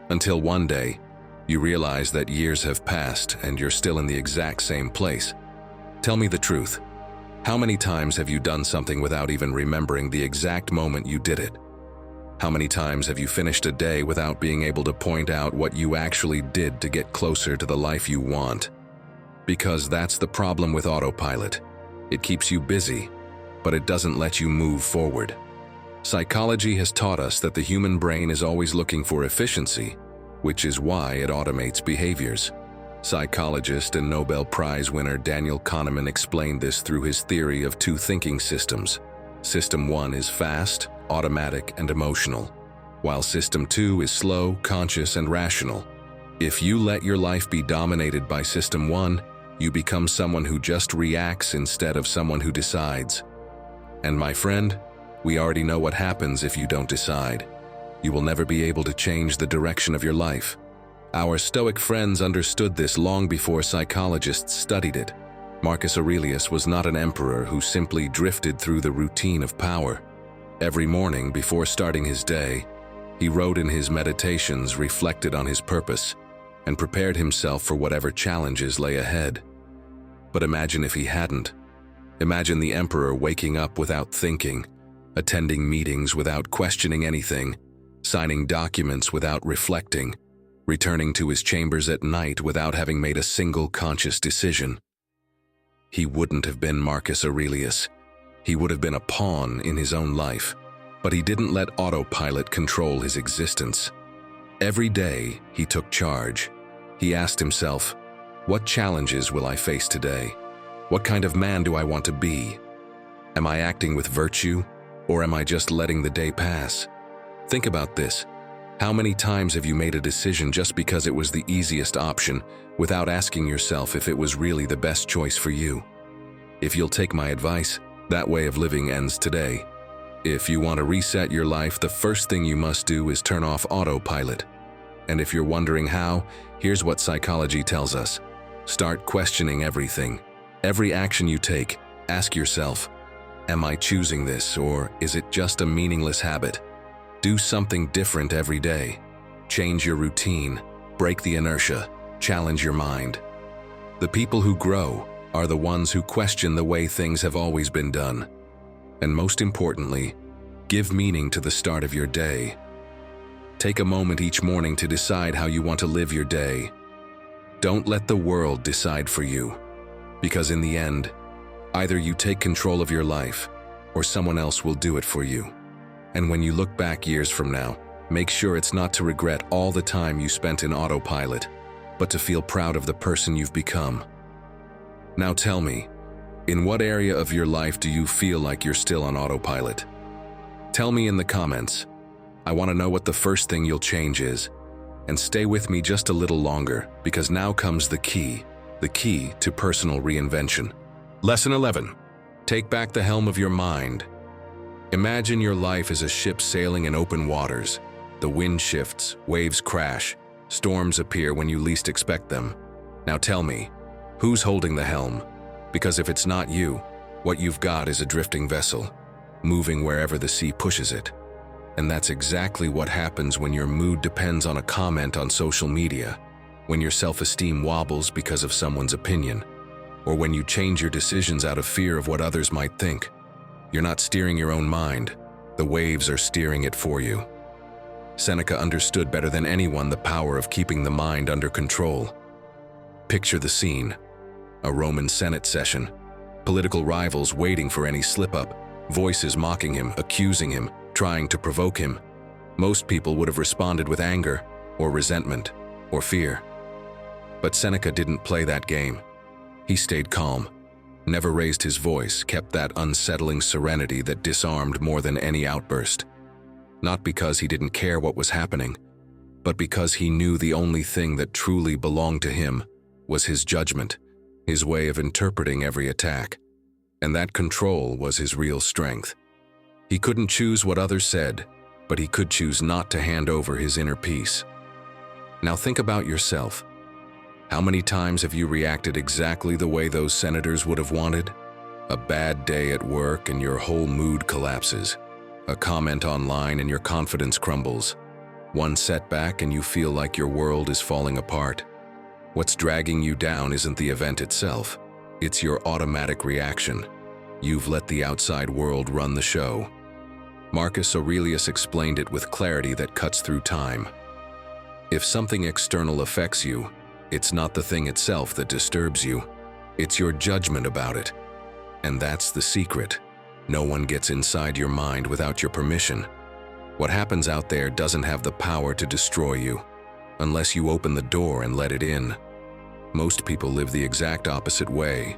Until one day, you realize that years have passed and you're still in the exact same place. Tell me the truth. How many times have you done something without even remembering the exact moment you did it? How many times have you finished a day without being able to point out what you actually did to get closer to the life you want? Because that's the problem with autopilot. It keeps you busy, but it doesn't let you move forward. Psychology has taught us that the human brain is always looking for efficiency, which is why it automates behaviors. Psychologist and Nobel Prize winner Daniel Kahneman explained this through his theory of two thinking systems. System 1 is fast, automatic, and emotional, while System 2 is slow, conscious, and rational. If you let your life be dominated by System 1, you become someone who just reacts instead of someone who decides. And my friend, we already know what happens if you don't decide. You will never be able to change the direction of your life. Our Stoic friends understood this long before psychologists studied it. Marcus Aurelius was not an emperor who simply drifted through the routine of power. Every morning before starting his day, he wrote in his meditations, reflected on his purpose, and prepared himself for whatever challenges lay ahead. But imagine if he hadn't. Imagine the emperor waking up without thinking, attending meetings without questioning anything, signing documents without reflecting, returning to his chambers at night without having made a single conscious decision. He wouldn't have been Marcus Aurelius. He would have been a pawn in his own life, but he didn't let autopilot control his existence. Every day, he took charge. He asked himself, what challenges will I face today? What kind of man do I want to be? Am I acting with virtue, or am I just letting the day pass? Think about this. How many times have you made a decision just because it was the easiest option, without asking yourself if it was really the best choice for you? If you'll take my advice, that way of living ends today. If you want to reset your life, the first thing you must do is turn off autopilot. And if you're wondering how, here's what psychology tells us. Start questioning everything. Every action you take, ask yourself, am I choosing this, or is it just a meaningless habit? Do something different every day. Change your routine, break the inertia, challenge your mind. The people who grow are the ones who question the way things have always been done. And most importantly, give meaning to the start of your day. Take a moment each morning to decide how you want to live your day. Don't let the world decide for you, because in the end, either you take control of your life, or someone else will do it for you. And when you look back years from now, make sure it's not to regret all the time you spent in autopilot, but to feel proud of the person you've become. Now tell me, in what area of your life do you feel like you're still on autopilot? Tell me in the comments. I want to know what the first thing you'll change is. And stay with me just a little longer, because now comes the key to personal reinvention. Lesson 11. Take back the helm of your mind. Imagine your life as a ship sailing in open waters. The wind shifts, waves crash, storms appear when you least expect them. Now tell me, who's holding the helm? Because if it's not you, what you've got is a drifting vessel, moving wherever the sea pushes it. And that's exactly what happens when your mood depends on a comment on social media, when your self-esteem wobbles because of someone's opinion, or when you change your decisions out of fear of what others might think. You're not steering your own mind, the waves are steering it for you. Seneca understood better than anyone the power of keeping the mind under control. Picture the scene: a Roman Senate session, political rivals waiting for any slip-up, voices mocking him, accusing him, trying to provoke him. Most people would have responded with anger, or resentment, or fear. But Seneca didn't play that game. He stayed calm, never raised his voice, kept that unsettling serenity that disarmed more than any outburst. Not because he didn't care what was happening, but because he knew the only thing that truly belonged to him was his judgment, his way of interpreting every attack. And that control was his real strength. He couldn't choose what others said, but he could choose not to hand over his inner peace. Now think about yourself. How many times have you reacted exactly the way those senators would have wanted? A bad day at work and your whole mood collapses. A comment online and your confidence crumbles. One setback and you feel like your world is falling apart. What's dragging you down isn't the event itself. It's your automatic reaction. You've let the outside world run the show. Marcus Aurelius explained it with clarity that cuts through time. If something external affects you, it's not the thing itself that disturbs you. It's your judgment about it. And that's the secret. No one gets inside your mind without your permission. What happens out there doesn't have the power to destroy you, unless you open the door and let it in. Most people live the exact opposite way.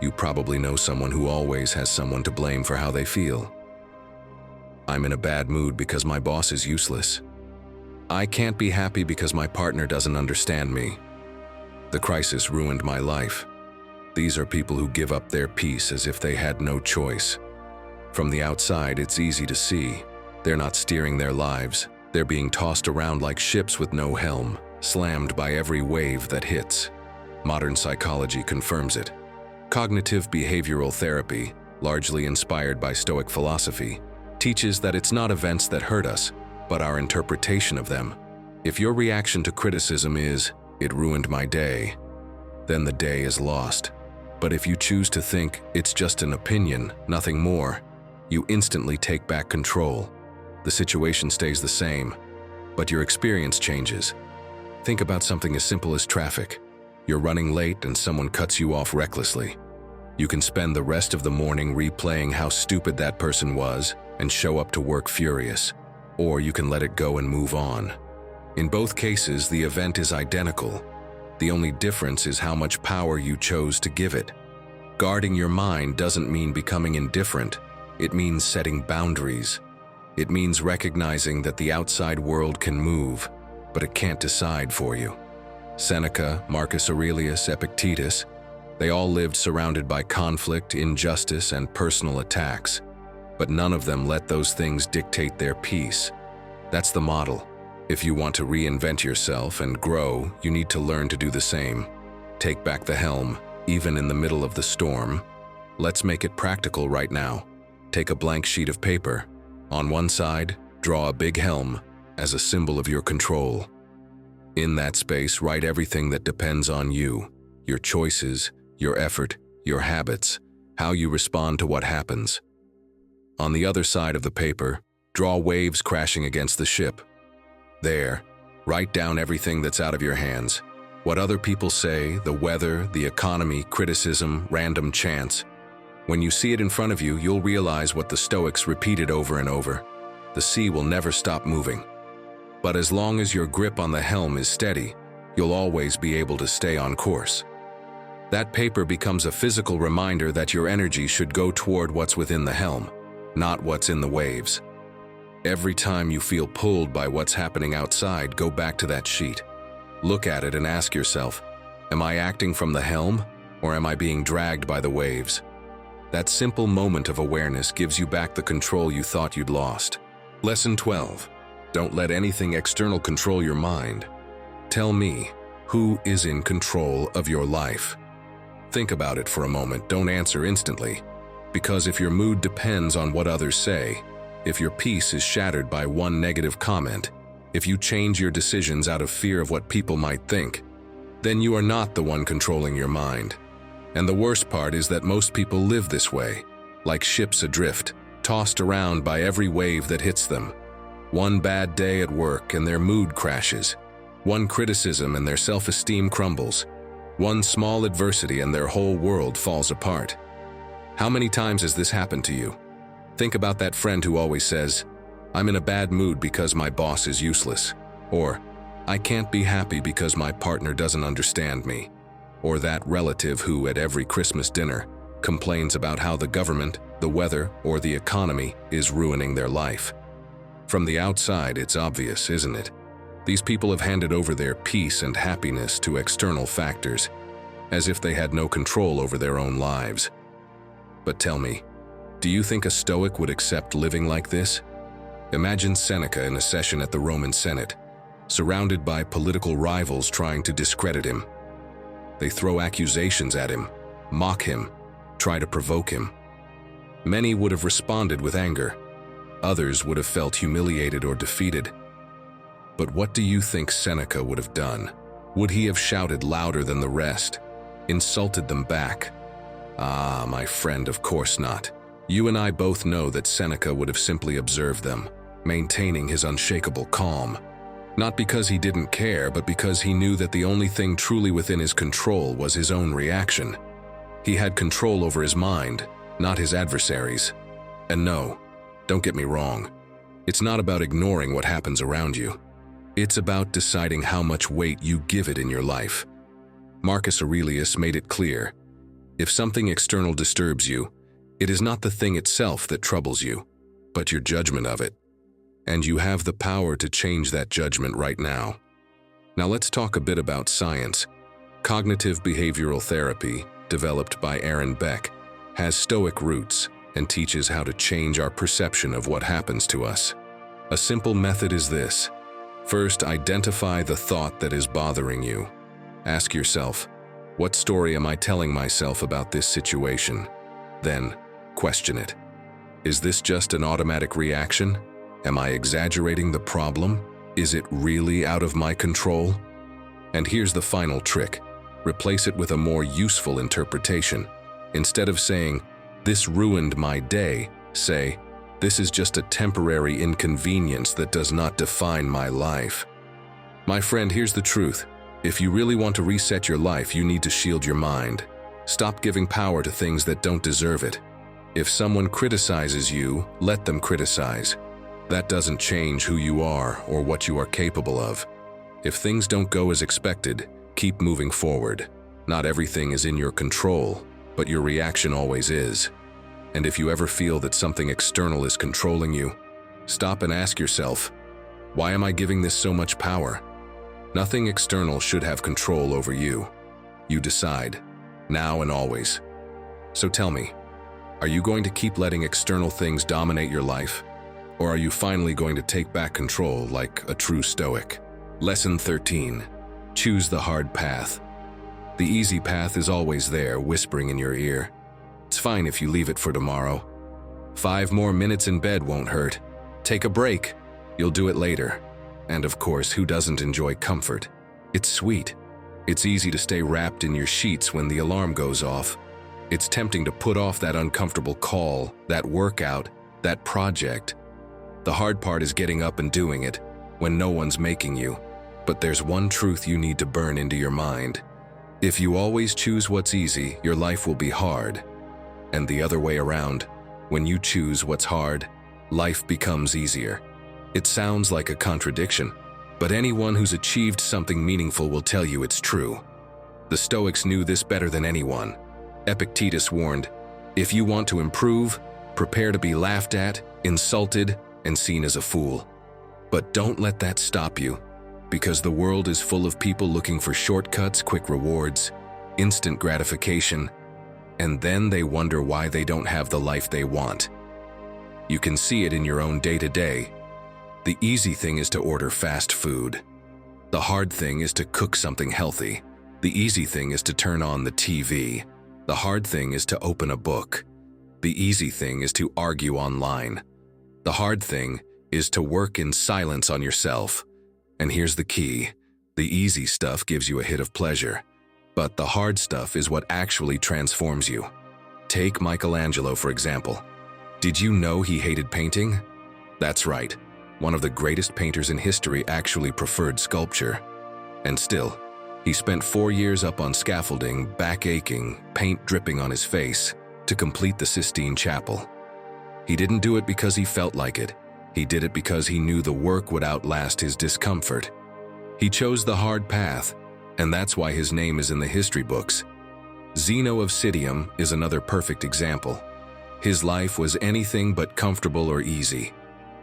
You probably know someone who always has someone to blame for how they feel. I'm in a bad mood because my boss is useless. I can't be happy because my partner doesn't understand me. The crisis ruined my life. These are people who give up their peace as if they had no choice. From the outside, it's easy to see. They're not steering their lives. They're being tossed around like ships with no helm, slammed by every wave that hits. Modern psychology confirms it. Cognitive behavioral therapy, largely inspired by Stoic philosophy, teaches that it's not events that hurt us, but our interpretation of them. If your reaction to criticism is, "It ruined my day," then the day is lost. But if you choose to think, "It's just an opinion, nothing more," you instantly take back control. The situation stays the same, but your experience changes. Think about something as simple as traffic. You're running late and someone cuts you off recklessly. You can spend the rest of the morning replaying how stupid that person was and show up to work furious. Or you can let it go and move on. In both cases, the event is identical. The only difference is how much power you chose to give it. Guarding your mind doesn't mean becoming indifferent. It means setting boundaries. It means recognizing that the outside world can move, but it can't decide for you. Seneca, Marcus Aurelius, Epictetus, they all lived surrounded by conflict, injustice, and personal attacks. But none of them let those things dictate their peace. That's the model. If you want to reinvent yourself and grow, you need to learn to do the same. Take back the helm, even in the middle of the storm. Let's make it practical right now. Take a blank sheet of paper. On one side, draw a big helm as a symbol of your control. In that space, write everything that depends on you, your choices, your effort, your habits, how you respond to what happens. On the other side of the paper, draw waves crashing against the ship. There, write down everything that's out of your hands. What other people say, the weather, the economy, criticism, random chance. When you see it in front of you, you'll realize what the Stoics repeated over and over. The sea will never stop moving. But as long as your grip on the helm is steady, you'll always be able to stay on course. That paper becomes a physical reminder that your energy should go toward what's within the helm, not what's in the waves. Every time you feel pulled by what's happening outside, go back to that sheet. Look at it and ask yourself, am I acting from the helm, or am I being dragged by the waves? That simple moment of awareness gives you back the control you thought you'd lost. Lesson 12. Don't let anything external control your mind. Tell me, who is in control of your life? Think about it for a moment. Don't answer instantly. Because if your mood depends on what others say, if your peace is shattered by one negative comment, if you change your decisions out of fear of what people might think, then you are not the one controlling your mind. And the worst part is that most people live this way, like ships adrift, tossed around by every wave that hits them. One bad day at work and their mood crashes. One criticism and their self-esteem crumbles. One small adversity and their whole world falls apart. How many times has this happened to you? Think about that friend who always says, "I'm in a bad mood because my boss is useless," or "I can't be happy because my partner doesn't understand me," or that relative who at every Christmas dinner complains about how the government, the weather, or the economy is ruining their life. From the outside, it's obvious, isn't it? These people have handed over their peace and happiness to external factors, as if they had no control over their own lives. But tell me, do you think a Stoic would accept living like this? Imagine Seneca in a session at the Roman Senate, surrounded by political rivals trying to discredit him. They throw accusations at him, mock him, try to provoke him. Many would have responded with anger. Others would have felt humiliated or defeated. But what do you think Seneca would have done? Would he have shouted louder than the rest, insulted them back? Ah, my friend, of course not. You and I both know that Seneca would have simply observed them, maintaining his unshakable calm. Not because he didn't care, but because he knew that the only thing truly within his control was his own reaction. He had control over his mind, not his adversaries. And no, don't get me wrong, it's not about ignoring what happens around you. It's about deciding how much weight you give it in your life. Marcus Aurelius made it clear, if something external disturbs you, it is not the thing itself that troubles you, but your judgment of it. And you have the power to change that judgment right now. Now let's talk a bit about science. Cognitive behavioral therapy, developed by Aaron Beck, has Stoic roots and teaches how to change our perception of what happens to us. A simple method is this. First, identify the thought that is bothering you. Ask yourself, what story am I telling myself about this situation? Then, question it. Is this just an automatic reaction? Am I exaggerating the problem? Is it really out of my control? And here's the final trick. Replace it with a more useful interpretation. Instead of saying, "This ruined my day," say, "This is just a temporary inconvenience that does not define my life." My friend, here's the truth. If you really want to reset your life, you need to shield your mind. Stop giving power to things that don't deserve it. If someone criticizes you, let them criticize. That doesn't change who you are or what you are capable of. If things don't go as expected, keep moving forward. Not everything is in your control, but your reaction always is. And if you ever feel that something external is controlling you, stop and ask yourself, why am I giving this so much power? Nothing external should have control over you. You decide, now and always. So tell me, are you going to keep letting external things dominate your life? Or are you finally going to take back control like a true Stoic? Lesson 13. Choose the hard path. The easy path is always there, whispering in your ear. It's fine if you leave it for tomorrow. 5 more minutes in bed won't hurt. Take a break. You'll do it later. And of course, who doesn't enjoy comfort? It's sweet. It's easy to stay wrapped in your sheets when the alarm goes off. It's tempting to put off that uncomfortable call, that workout, that project. The hard part is getting up and doing it when no one's making you. But there's one truth you need to burn into your mind. If you always choose what's easy, your life will be hard. And the other way around, when you choose what's hard, life becomes easier. It sounds like a contradiction, but anyone who's achieved something meaningful will tell you it's true. The Stoics knew this better than anyone. Epictetus warned, if you want to improve, prepare to be laughed at, insulted, and seen as a fool. But don't let that stop you, because the world is full of people looking for shortcuts, quick rewards, instant gratification, and then they wonder why they don't have the life they want. You can see it in your own day-to-day. The easy thing is to order fast food. The hard thing is to cook something healthy. The easy thing is to turn on the TV. The hard thing is to open a book. The easy thing is to argue online. The hard thing is to work in silence on yourself. And here's the key. The easy stuff gives you a hit of pleasure, but the hard stuff is what actually transforms you. Take Michelangelo, for example. Did you know he hated painting? That's right. One of the greatest painters in history actually preferred sculpture. And still, he spent 4 years up on scaffolding, back aching, paint dripping on his face, to complete the Sistine Chapel. He didn't do it because he felt like it. He did it because he knew the work would outlast his discomfort. He chose the hard path, and that's why his name is in the history books. Zeno of Citium is another perfect example. His life was anything but comfortable or easy.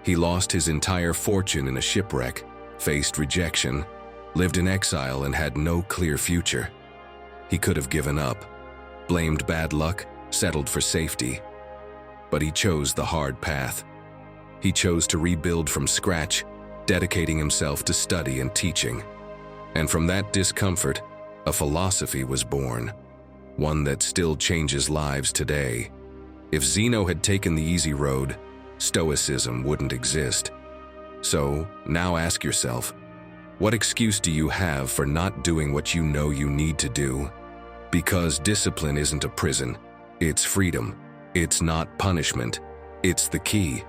He lost his entire fortune in a shipwreck, faced rejection, lived in exile, and had no clear future. He could have given up, blamed bad luck, settled for safety. But he chose the hard path. He chose to rebuild from scratch, dedicating himself to study and teaching. And from that discomfort, a philosophy was born, one that still changes lives today. If Zeno had taken the easy road, Stoicism wouldn't exist. So, now ask yourself, what excuse do you have for not doing what you know you need to do? Because discipline isn't a prison, it's freedom. It's not punishment, it's the key.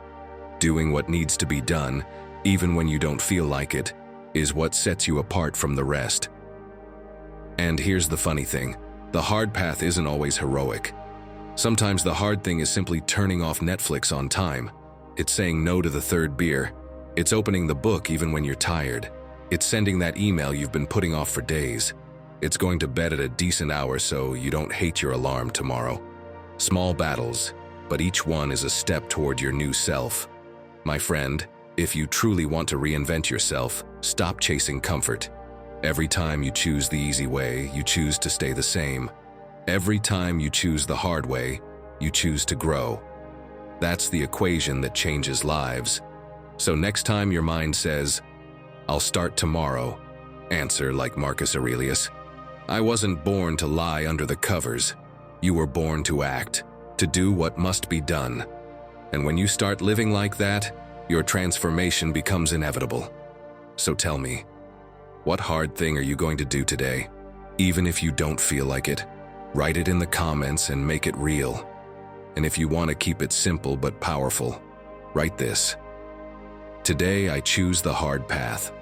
Doing what needs to be done, even when you don't feel like it, is what sets you apart from the rest. And here's the funny thing, the hard path isn't always heroic. Sometimes the hard thing is simply turning off Netflix on time. It's saying no to the third beer. It's opening the book even when you're tired. It's sending that email you've been putting off for days. It's going to bed at a decent hour so you don't hate your alarm tomorrow. Small battles, but each one is a step toward your new self. My friend, if you truly want to reinvent yourself, stop chasing comfort. Every time you choose the easy way, you choose to stay the same. Every time you choose the hard way, you choose to grow. That's the equation that changes lives. So next time your mind says, "I'll start tomorrow," answer like Marcus Aurelius, "I wasn't born to lie under the covers. You were born to act, to do what must be done." And when you start living like that, your transformation becomes inevitable. So tell me, what hard thing are you going to do today? Even if you don't feel like it, write it in the comments and make it real. And if you want to keep it simple but powerful, write this: "Today I choose the hard path."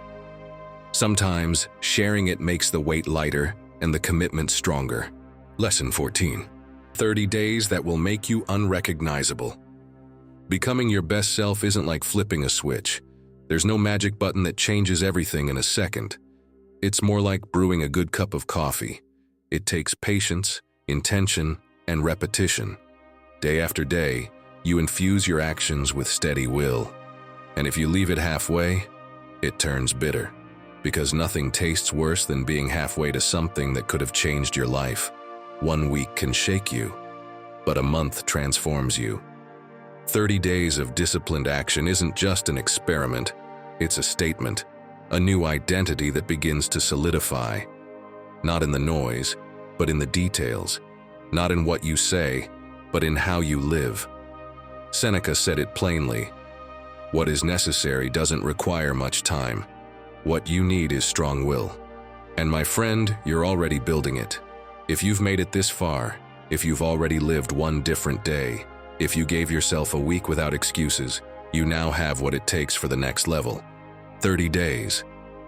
Sometimes sharing it makes the weight lighter and the commitment stronger. Lesson 14. 30 days that will make you unrecognizable. Becoming your best self isn't like flipping a switch. There's no magic button that changes everything in a second. It's more like brewing a good cup of coffee. It takes patience, intention, and repetition. Day after day, you infuse your actions with steady will. And if you leave it halfway, it turns bitter. Because nothing tastes worse than being halfway to something that could have changed your life. 1 week can shake you, but a month transforms you. 30 days of disciplined action isn't just an experiment, it's a statement, a new identity that begins to solidify. Not in the noise, but in the details. Not in what you say, but in how you live. Seneca said it plainly: "What is necessary doesn't require much time. What you need is strong will." And my friend, you're already building it. If you've made it this far, if you've already lived one different day, if you gave yourself a week without excuses, you now have what it takes for the next level. 30 days.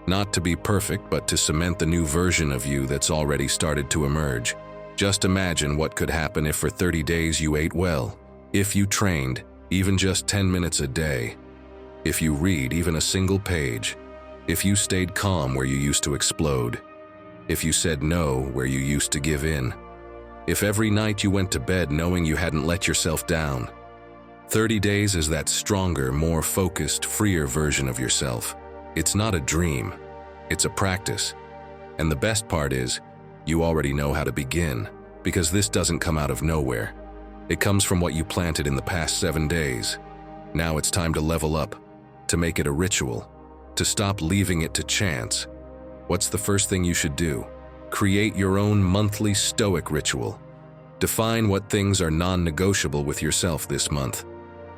Not to be perfect, but to cement the new version of you that's already started to emerge. Just imagine what could happen if for 30 days you ate well, if you trained, even just 10 minutes a day, if you read even a single page, if you stayed calm where you used to explode, if you said no where you used to give in, if every night you went to bed knowing you hadn't let yourself down. 30 days is that stronger, more focused, freer version of yourself. It's not a dream, it's a practice. And the best part is, you already know how to begin, because this doesn't come out of nowhere. It comes from what you planted in the past 7 days. Now it's time to level up, to make it a ritual, to stop leaving it to chance. What's the first thing you should do? Create your own monthly Stoic ritual. Define what things are non-negotiable with yourself this month.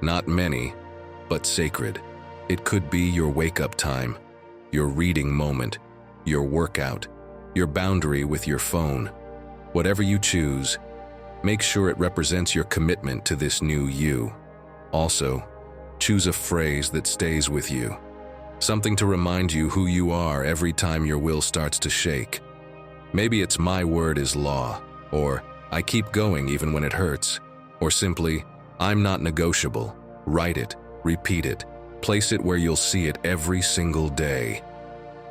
Not many, but sacred. It could be your wake-up time, your reading moment, your workout, your boundary with your phone. Whatever you choose, make sure it represents your commitment to this new you. Also, choose a phrase that stays with you. Something to remind you who you are every time your will starts to shake. Maybe it's "my word is law," or "I keep going even when it hurts," or simply, "I'm not negotiable." Write it, repeat it, place it where you'll see it every single day.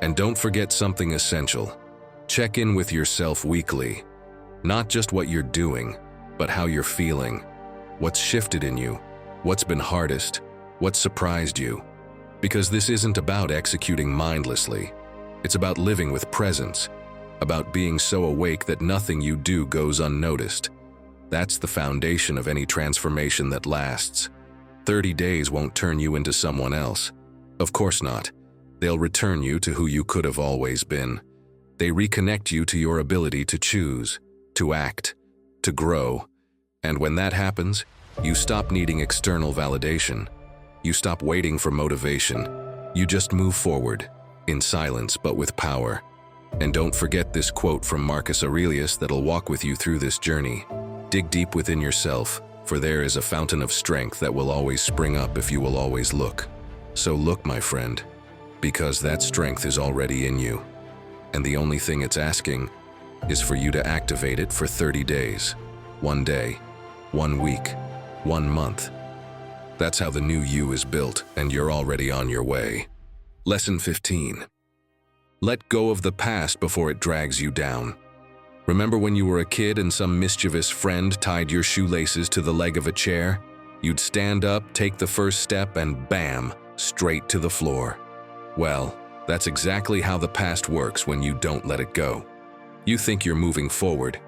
And don't forget something essential. Check in with yourself weekly. Not just what you're doing, but how you're feeling. What's shifted in you? What's been hardest? What surprised you? Because this isn't about executing mindlessly. It's about living with presence, about being so awake that nothing you do goes unnoticed. That's the foundation of any transformation that lasts. 30 days won't turn you into someone else. Of course not. They'll return you to who you could have always been. They reconnect you to your ability to choose, to act, to grow. And when that happens, you stop needing external validation. You stop waiting for motivation. You just move forward, in silence but with power. And don't forget this quote from Marcus Aurelius that'll walk with you through this journey. Dig deep within yourself, for there is a fountain of strength that will always spring up if you will always look. So look, my friend, because that strength is already in you. And the only thing it's asking is for you to activate it for 30 days. 1 day, 1 week, 1 month. That's how the new you is built, and you're already on your way. Lesson 15. Let go of the past before it drags you down. Remember when you were a kid and some mischievous friend tied your shoelaces to the leg of a chair? You'd stand up, take the first step, and bam, straight to the floor. Well, that's exactly how the past works when you don't let it go. You think you're moving forward,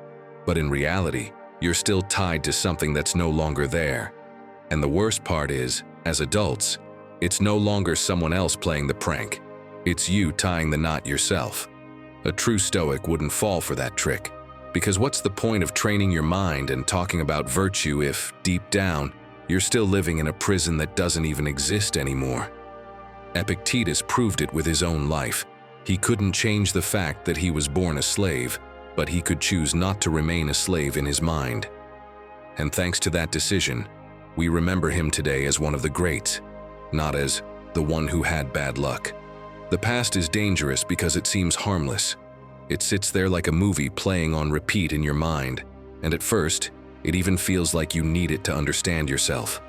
but in reality, you're still tied to something that's no longer there. And the worst part is, as adults, it's no longer someone else playing the prank. It's you tying the knot yourself. A true Stoic wouldn't fall for that trick, because what's the point of training your mind and talking about virtue if, deep down, you're still living in a prison that doesn't even exist anymore? Epictetus proved it with his own life. He couldn't change the fact that he was born a slave, but he could choose not to remain a slave in his mind. And thanks to that decision, we remember him today as one of the greats, not as the one who had bad luck. The past is dangerous because it seems harmless. It sits there like a movie playing on repeat in your mind, and at first, it even feels like you need it to understand yourself.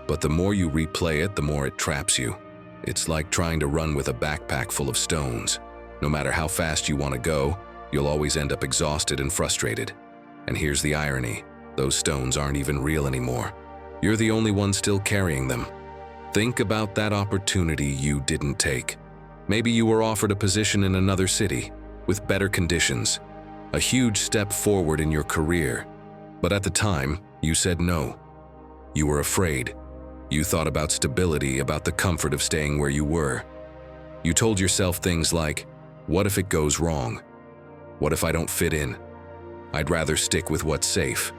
But the more you replay it, the more it traps you. It's like trying to run with a backpack full of stones. No matter how fast you want to go, you'll always end up exhausted and frustrated. And here's the irony, those stones aren't even real anymore. You're the only one still carrying them. Think about that opportunity you didn't take. Maybe you were offered a position in another city, with better conditions, a huge step forward in your career. But at the time, you said no. You were afraid. You thought about stability, about the comfort of staying where you were. You told yourself things like, what if it goes wrong? What if I don't fit in? I'd rather stick with what's safe.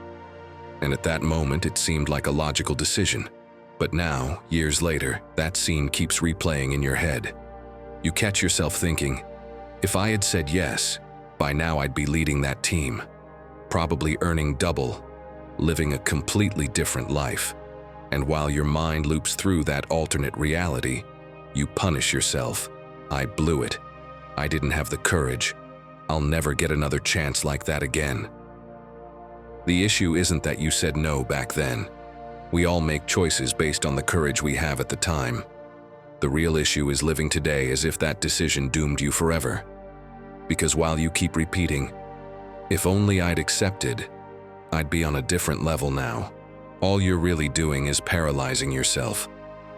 And at that moment, it seemed like a logical decision. But now, years later, that scene keeps replaying in your head. You catch yourself thinking, if I had said yes, by now I'd be leading that team, probably earning double, living a completely different life. And while your mind loops through that alternate reality, you punish yourself. I blew it. I didn't have the courage. I'll never get another chance like that again. The issue isn't that you said no back then. We all make choices based on the courage we have at the time. The real issue is living today as if that decision doomed you forever. Because while you keep repeating, if only I'd accepted, I'd be on a different level now, all you're really doing is paralyzing yourself,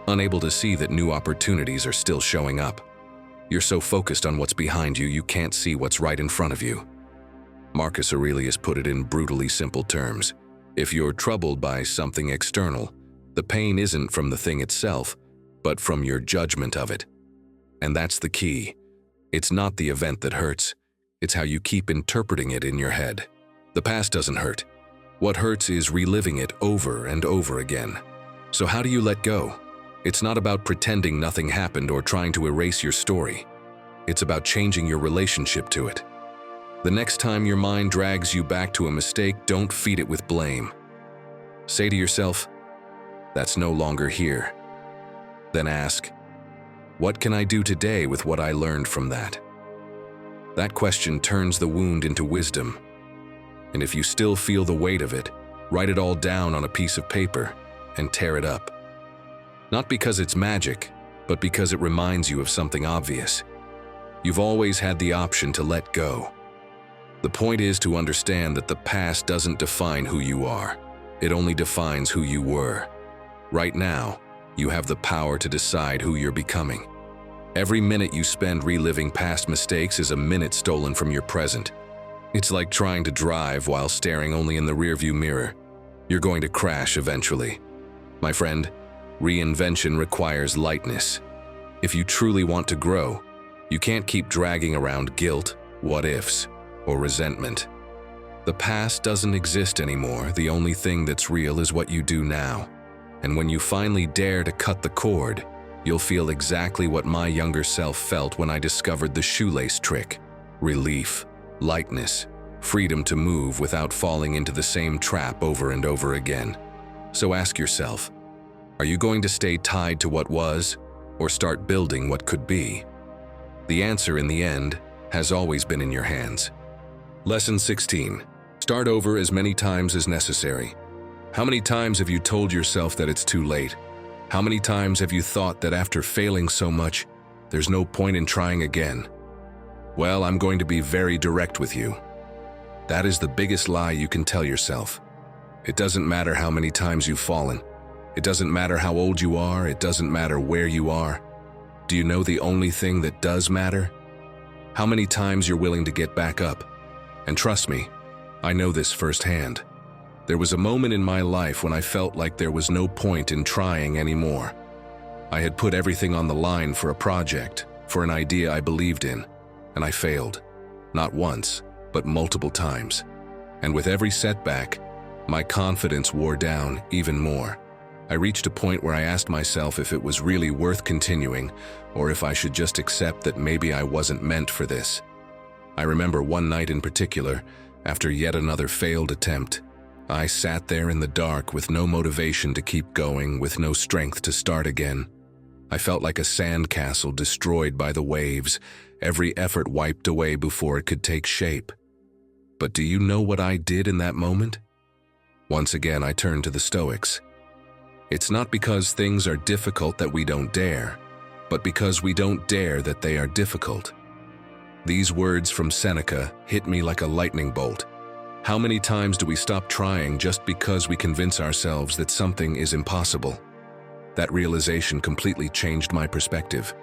unable to see that new opportunities are still showing up. You're so focused on what's behind you, you can't see what's right in front of you. Marcus Aurelius put it in brutally simple terms. If you're troubled by something external, the pain isn't from the thing itself, but from your judgment of it. And that's the key. It's not the event that hurts, it's how you keep interpreting it in your head. The past doesn't hurt. What hurts is reliving it over and over again. So how do you let go? It's not about pretending nothing happened or trying to erase your story. It's about changing your relationship to it. The next time your mind drags you back to a mistake, don't feed it with blame. Say to yourself, "That's no longer here." Then ask, "What can I do today with what I learned from that?" That question turns the wound into wisdom. And if you still feel the weight of it, write it all down on a piece of paper and tear it up. Not because it's magic, but because it reminds you of something obvious. You've always had the option to let go. The point is to understand that the past doesn't define who you are. It only defines who you were. Right now, you have the power to decide who you're becoming. Every minute you spend reliving past mistakes is a minute stolen from your present. It's like trying to drive while staring only in the rearview mirror. You're going to crash eventually. My friend, reinvention requires lightness. If you truly want to grow, you can't keep dragging around guilt, what-ifs, or resentment. The past doesn't exist anymore. The only thing that's real is what you do now. And when you finally dare to cut the cord, you'll feel exactly what my younger self felt when I discovered the shoelace trick: relief, lightness, freedom to move without falling into the same trap over and over again. So ask yourself, are you going to stay tied to what was, or start building what could be? The answer in the end has always been in your hands. Lesson 16. Start over as many times as necessary. How many times have you told yourself that it's too late? How many times have you thought that after failing so much, there's no point in trying again? Well, I'm going to be very direct with you. That is the biggest lie you can tell yourself. It doesn't matter how many times you've fallen. It doesn't matter how old you are. It doesn't matter where you are. Do you know the only thing that does matter? How many times you're willing to get back up. And trust me, I know this firsthand. There was a moment in my life when I felt like there was no point in trying anymore. I had put everything on the line for a project, for an idea I believed in, and I failed. Not once, but multiple times. And with every setback, my confidence wore down even more. I reached a point where I asked myself if it was really worth continuing, or if I should just accept that maybe I wasn't meant for this. I remember one night in particular, after yet another failed attempt, I sat there in the dark with no motivation to keep going, with no strength to start again. I felt like a sandcastle destroyed by the waves, every effort wiped away before it could take shape. But do you know what I did in that moment? Once again, I turned to the Stoics. It's not because things are difficult that we don't dare, but because we don't dare that they are difficult. These words from Seneca hit me like a lightning bolt. How many times do we stop trying just because we convince ourselves that something is impossible? That realization completely changed my perspective.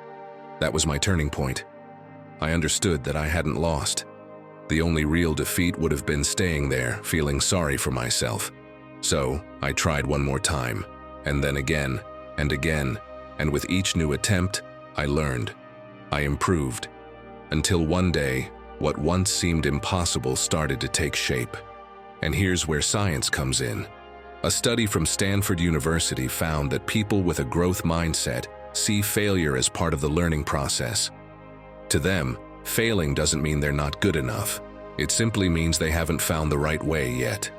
That was my turning point. I understood that I hadn't lost. The only real defeat would have been staying there, feeling sorry for myself. So, I tried one more time, and then again, and again, and with each new attempt, I learned. I improved. Until one day, what once seemed impossible started to take shape. And here's where science comes in. A study from Stanford University found that people with a growth mindset see failure as part of the learning process. To them, failing doesn't mean they're not good enough. It simply means they haven't found the right way yet.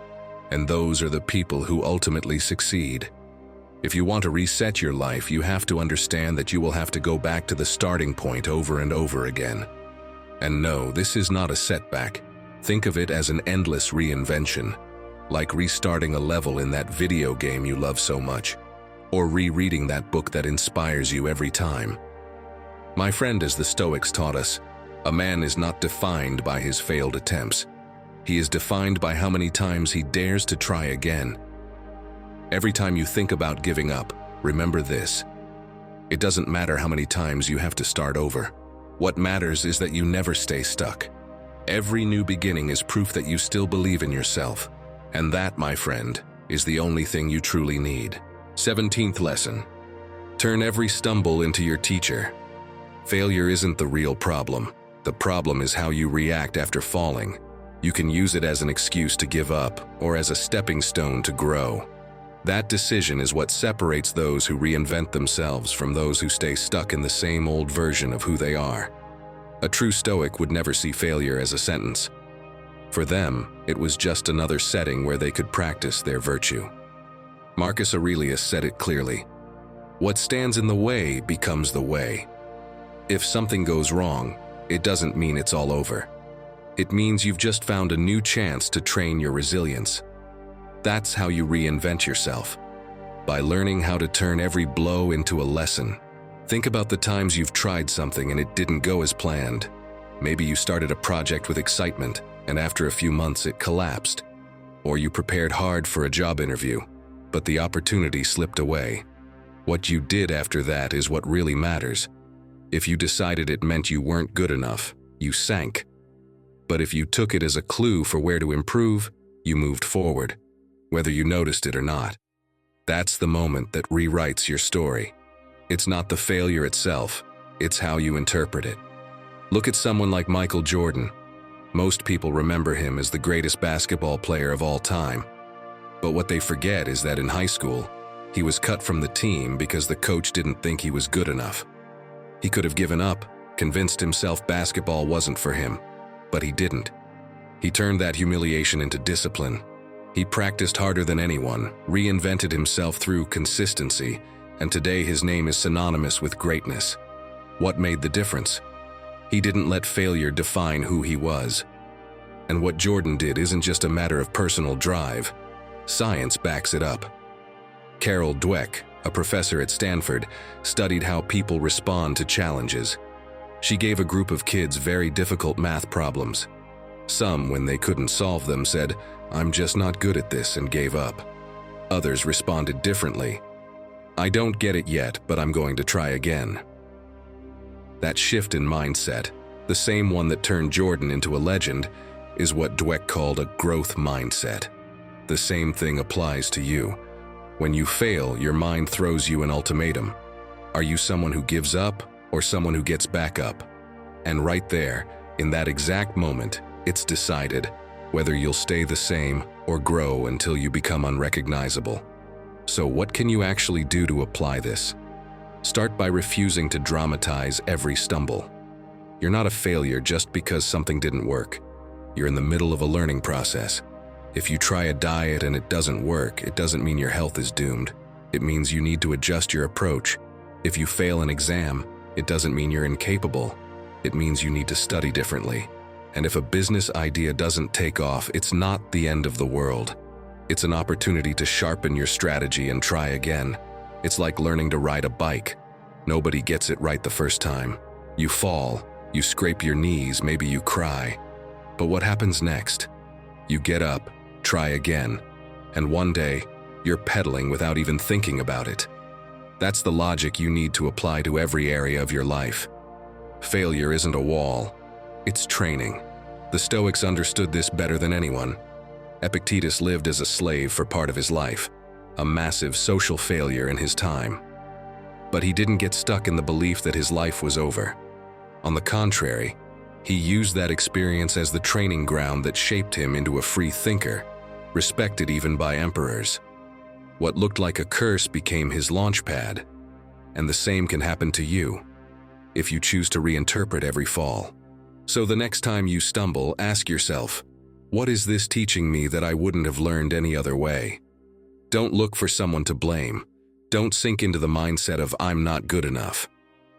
And those are the people who ultimately succeed. If you want to reset your life, you have to understand that you will have to go back to the starting point over and over again. And no, this is not a setback. Think of it as an endless reinvention, like restarting a level in that video game you love so much, or rereading that book that inspires you every time. My friend, as the Stoics taught us, a man is not defined by his failed attempts. He is defined by how many times he dares to try again. Every time you think about giving up, remember this. It doesn't matter how many times you have to start over. What matters is that you never stay stuck. Every new beginning is proof that you still believe in yourself. And that, my friend, is the only thing you truly need. 17th lesson. Turn every stumble into your teacher. Failure isn't the real problem. The problem is how you react after falling. You can use it as an excuse to give up or as a stepping stone to grow. That decision is what separates those who reinvent themselves from those who stay stuck in the same old version of who they are. A true Stoic would never see failure as a sentence. For them, it was just another setting where they could practice their virtue. Marcus Aurelius said it clearly. What stands in the way becomes the way. If something goes wrong, it doesn't mean it's all over. It means you've just found a new chance to train your resilience. That's how you reinvent yourself, by learning how to turn every blow into a lesson. Think about the times you've tried something and it didn't go as planned. Maybe you started a project with excitement, and after a few months it collapsed. Or you prepared hard for a job interview, but the opportunity slipped away. What you did after that is what really matters. If you decided it meant you weren't good enough, you sank. But if you took it as a clue for where to improve, you moved forward, whether you noticed it or not. That's the moment that rewrites your story. It's not the failure itself, it's how you interpret it. Look at someone like Michael Jordan. Most people remember him as the greatest basketball player of all time. But what they forget is that in high school, he was cut from the team because the coach didn't think he was good enough. He could have given up, convinced himself basketball wasn't for him, but he didn't. He turned that humiliation into discipline. He practiced harder than anyone, reinvented himself through consistency, and today his name is synonymous with greatness. What made the difference? He didn't let failure define who he was. And what Jordan did isn't just a matter of personal drive. Science backs it up. Carol Dweck, a professor at Stanford, studied how people respond to challenges. She gave a group of kids very difficult math problems. Some, when they couldn't solve them, said, "I'm just not good at this," and gave up. Others responded differently. "I don't get it yet, but I'm going to try again." That shift in mindset, the same one that turned Jordan into a legend, is what Dweck called a growth mindset. The same thing applies to you. When you fail, your mind throws you an ultimatum. Are you someone who gives up or someone who gets back up? And right there, in that exact moment, it's decided whether you'll stay the same or grow until you become unrecognizable. So what can you actually do to apply this? Start by refusing to dramatize every stumble. You're not a failure just because something didn't work. You're in the middle of a learning process. If you try a diet and it doesn't work, it doesn't mean your health is doomed. It means you need to adjust your approach. If you fail an exam, it doesn't mean you're incapable. It means you need to study differently. And if a business idea doesn't take off, it's not the end of the world. It's an opportunity to sharpen your strategy and try again. It's like learning to ride a bike. Nobody gets it right the first time. You fall, you scrape your knees, maybe you cry. But what happens next? You get up, try again, and one day, you're pedaling without even thinking about it. That's the logic you need to apply to every area of your life. Failure isn't a wall, it's training. The Stoics understood this better than anyone. Epictetus lived as a slave for part of his life, a massive social failure in his time. But he didn't get stuck in the belief that his life was over. On the contrary, he used that experience as the training ground that shaped him into a free thinker, respected even by emperors. What looked like a curse became his launch pad, and the same can happen to you, if you choose to reinterpret every fall. So the next time you stumble, ask yourself, what is this teaching me that I wouldn't have learned any other way? Don't look for someone to blame. Don't sink into the mindset of I'm not good enough.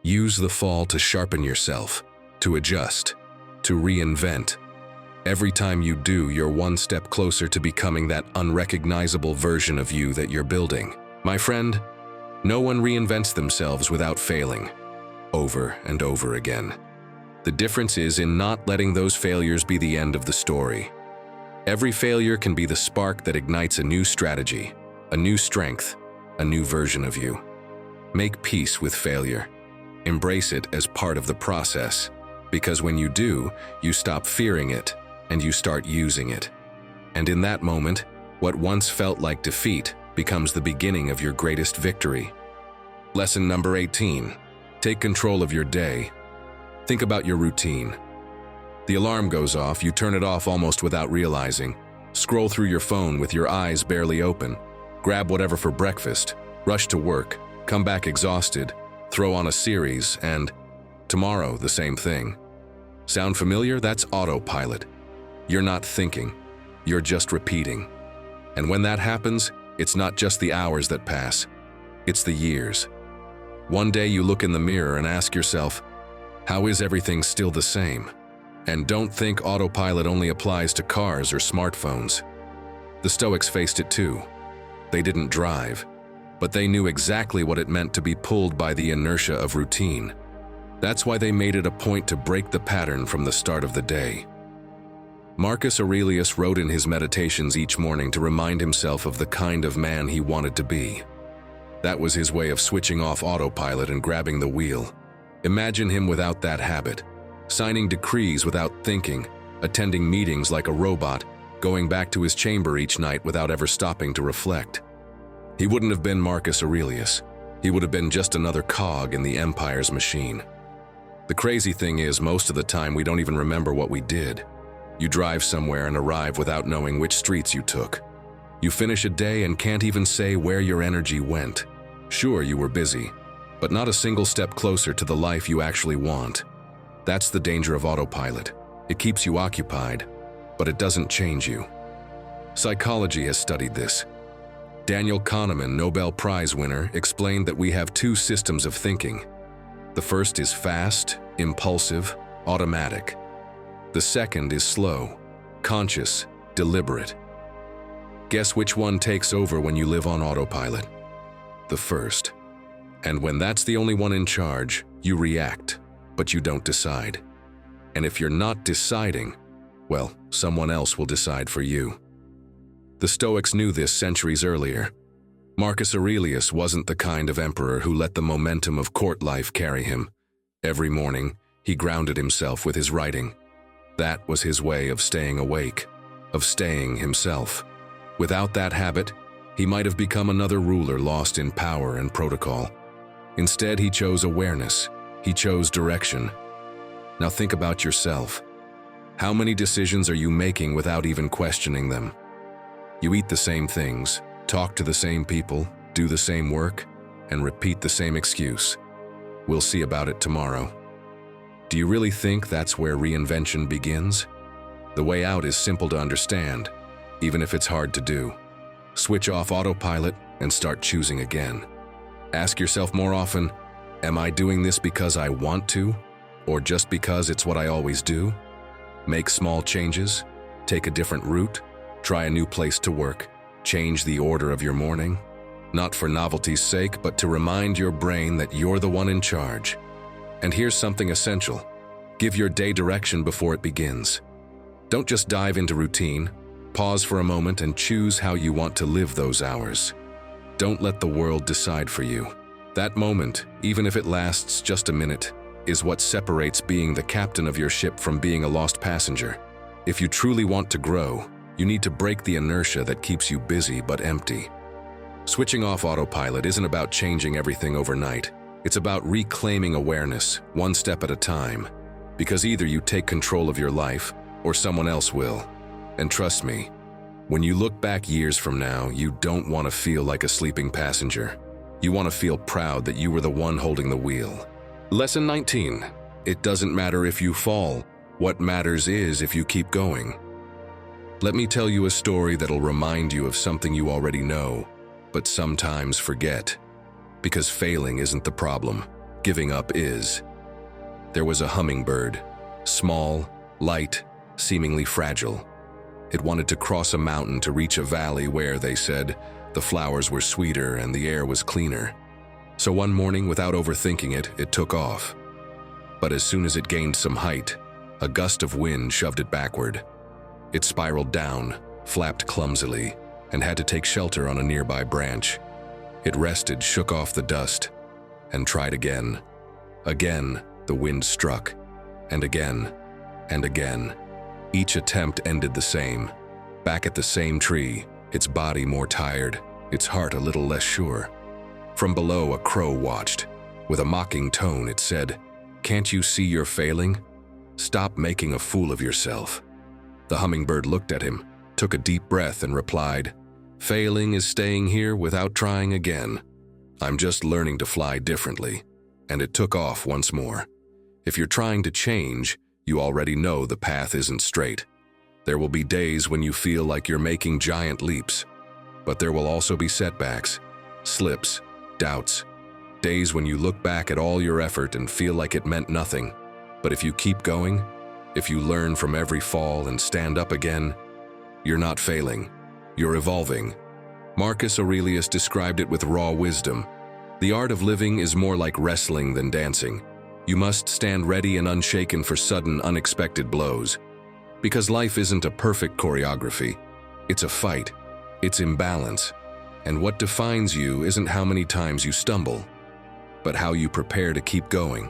Use the fall to sharpen yourself, to adjust, to reinvent. Every time you do, you're one step closer to becoming that unrecognizable version of you that you're building. My friend, no one reinvents themselves without failing, over and over again. The difference is in not letting those failures be the end of the story. Every failure can be the spark that ignites a new strategy, a new strength, a new version of you. Make peace with failure. Embrace it as part of the process, because when you do, you stop fearing it and you start using it. And in that moment, what once felt like defeat becomes the beginning of your greatest victory. Lesson number 18. Take control of your day. Think about your routine. The alarm goes off, you turn it off almost without realizing. Scroll through your phone with your eyes barely open. Grab whatever for breakfast. Rush to work. Come back exhausted. Throw on a series, and tomorrow the same thing. Sound familiar? That's autopilot. You're not thinking. You're just repeating. And when that happens, it's not just the hours that pass. It's the years. One day you look in the mirror and ask yourself, how is everything still the same? And don't think autopilot only applies to cars or smartphones. The Stoics faced it too. They didn't drive, but they knew exactly what it meant to be pulled by the inertia of routine. That's why they made it a point to break the pattern from the start of the day. Marcus Aurelius wrote in his meditations each morning to remind himself of the kind of man he wanted to be. That was his way of switching off autopilot and grabbing the wheel. Imagine him without that habit, signing decrees without thinking, attending meetings like a robot, going back to his chamber each night without ever stopping to reflect. He wouldn't have been Marcus Aurelius. He would have been just another cog in the empire's machine. The crazy thing is, most of the time we don't even remember what we did. You drive somewhere and arrive without knowing which streets you took. You finish a day and can't even say where your energy went. Sure, you were busy, but not a single step closer to the life you actually want. That's the danger of autopilot. It keeps you occupied, but it doesn't change you. Psychology has studied this. Daniel Kahneman, Nobel Prize winner, explained that we have two systems of thinking. The first is fast, impulsive, automatic. The second is slow, conscious, deliberate. Guess which one takes over when you live on autopilot? The first. And when that's the only one in charge, you react, but you don't decide. And if you're not deciding, well, someone else will decide for you. The Stoics knew this centuries earlier. Marcus Aurelius wasn't the kind of emperor who let the momentum of court life carry him. Every morning, he grounded himself with his writing. That was his way of staying awake, of staying himself. Without that habit, he might have become another ruler lost in power and protocol. Instead, he chose awareness. He chose direction. Now think about yourself. How many decisions are you making without even questioning them? You eat the same things, talk to the same people, do the same work, and repeat the same excuse. We'll see about it tomorrow. Do you really think that's where reinvention begins? The way out is simple to understand, even if it's hard to do. Switch off autopilot and start choosing again. Ask yourself more often, am I doing this because I want to, or just because it's what I always do? Make small changes, take a different route, try a new place to work, change the order of your morning. Not for novelty's sake, but to remind your brain that you're the one in charge. And here's something essential. Give your day direction before it begins. Don't just dive into routine. Pause for a moment and choose how you want to live those hours. Don't let the world decide for you. That moment, even if it lasts just a minute, is what separates being the captain of your ship from being a lost passenger. If you truly want to grow, you need to break the inertia that keeps you busy but empty. Switching off autopilot isn't about changing everything overnight. It's about reclaiming awareness, one step at a time. Because either you take control of your life, or someone else will. And trust me, when you look back years from now, you don't want to feel like a sleeping passenger. You want to feel proud that you were the one holding the wheel. Lesson 19. It doesn't matter if you fall. What matters is if you keep going. Let me tell you a story that'll remind you of something you already know, but sometimes forget. Because failing isn't the problem. Giving up is. There was a hummingbird. Small, light, seemingly fragile. It wanted to cross a mountain to reach a valley where, they said, the flowers were sweeter and the air was cleaner. So one morning, without overthinking it, it took off. But as soon as it gained some height, a gust of wind shoved it backward. It spiraled down, flapped clumsily, and had to take shelter on a nearby branch. It rested, shook off the dust, and tried again. Again, the wind struck, and again, and again. Each attempt ended the same. Back at the same tree, its body more tired, its heart a little less sure. From below, a crow watched. With a mocking tone, it said, "Can't you see you're failing? Stop making a fool of yourself." The hummingbird looked at him, took a deep breath, and replied, "Failing is staying here without trying again. I'm just learning to fly differently." And it took off once more. If you're trying to change, you already know the path isn't straight. There will be days when you feel like you're making giant leaps, but there will also be setbacks, slips, doubts, days when you look back at all your effort and feel like it meant nothing. But if you keep going, if you learn from every fall and stand up again, you're not failing, you're evolving. Marcus Aurelius described it with raw wisdom. The art of living is more like wrestling than dancing. You must stand ready and unshaken for sudden, unexpected blows. Because life isn't a perfect choreography. It's a fight. It's imbalance. And what defines you isn't how many times you stumble, but how you prepare to keep going.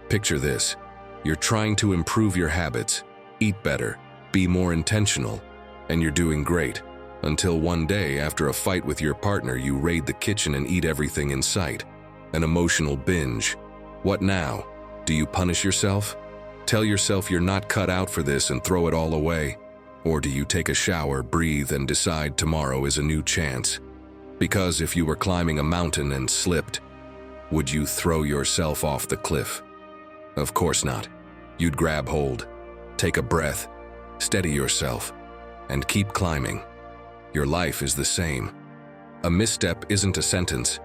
Picture this. You're trying to improve your habits, eat better, be more intentional, and you're doing great. Until one day, after a fight with your partner, you raid the kitchen and eat everything in sight. An emotional binge. What now? Do you punish yourself? Tell yourself you're not cut out for this and throw it all away? Or do you take a shower, breathe, and decide tomorrow is a new chance? Because if you were climbing a mountain and slipped, would you throw yourself off the cliff? Of course not. You'd grab hold, take a breath, steady yourself, and keep climbing. Your life is the same. A misstep isn't a sentence,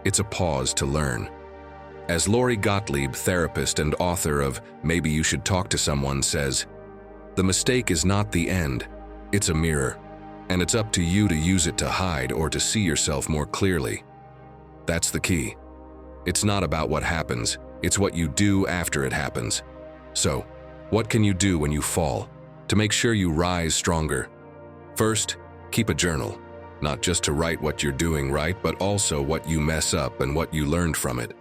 it's a pause to learn. As Lori Gottlieb, therapist and author of Maybe You Should Talk to Someone, says, "The mistake is not the end, it's a mirror, and it's up to you to use it to hide or to see yourself more clearly." That's the key. It's not about what happens, it's what you do after it happens. So, what can you do when you fall to make sure you rise stronger? First, keep a journal, not just to write what you're doing right, but also what you mess up and what you learned from it.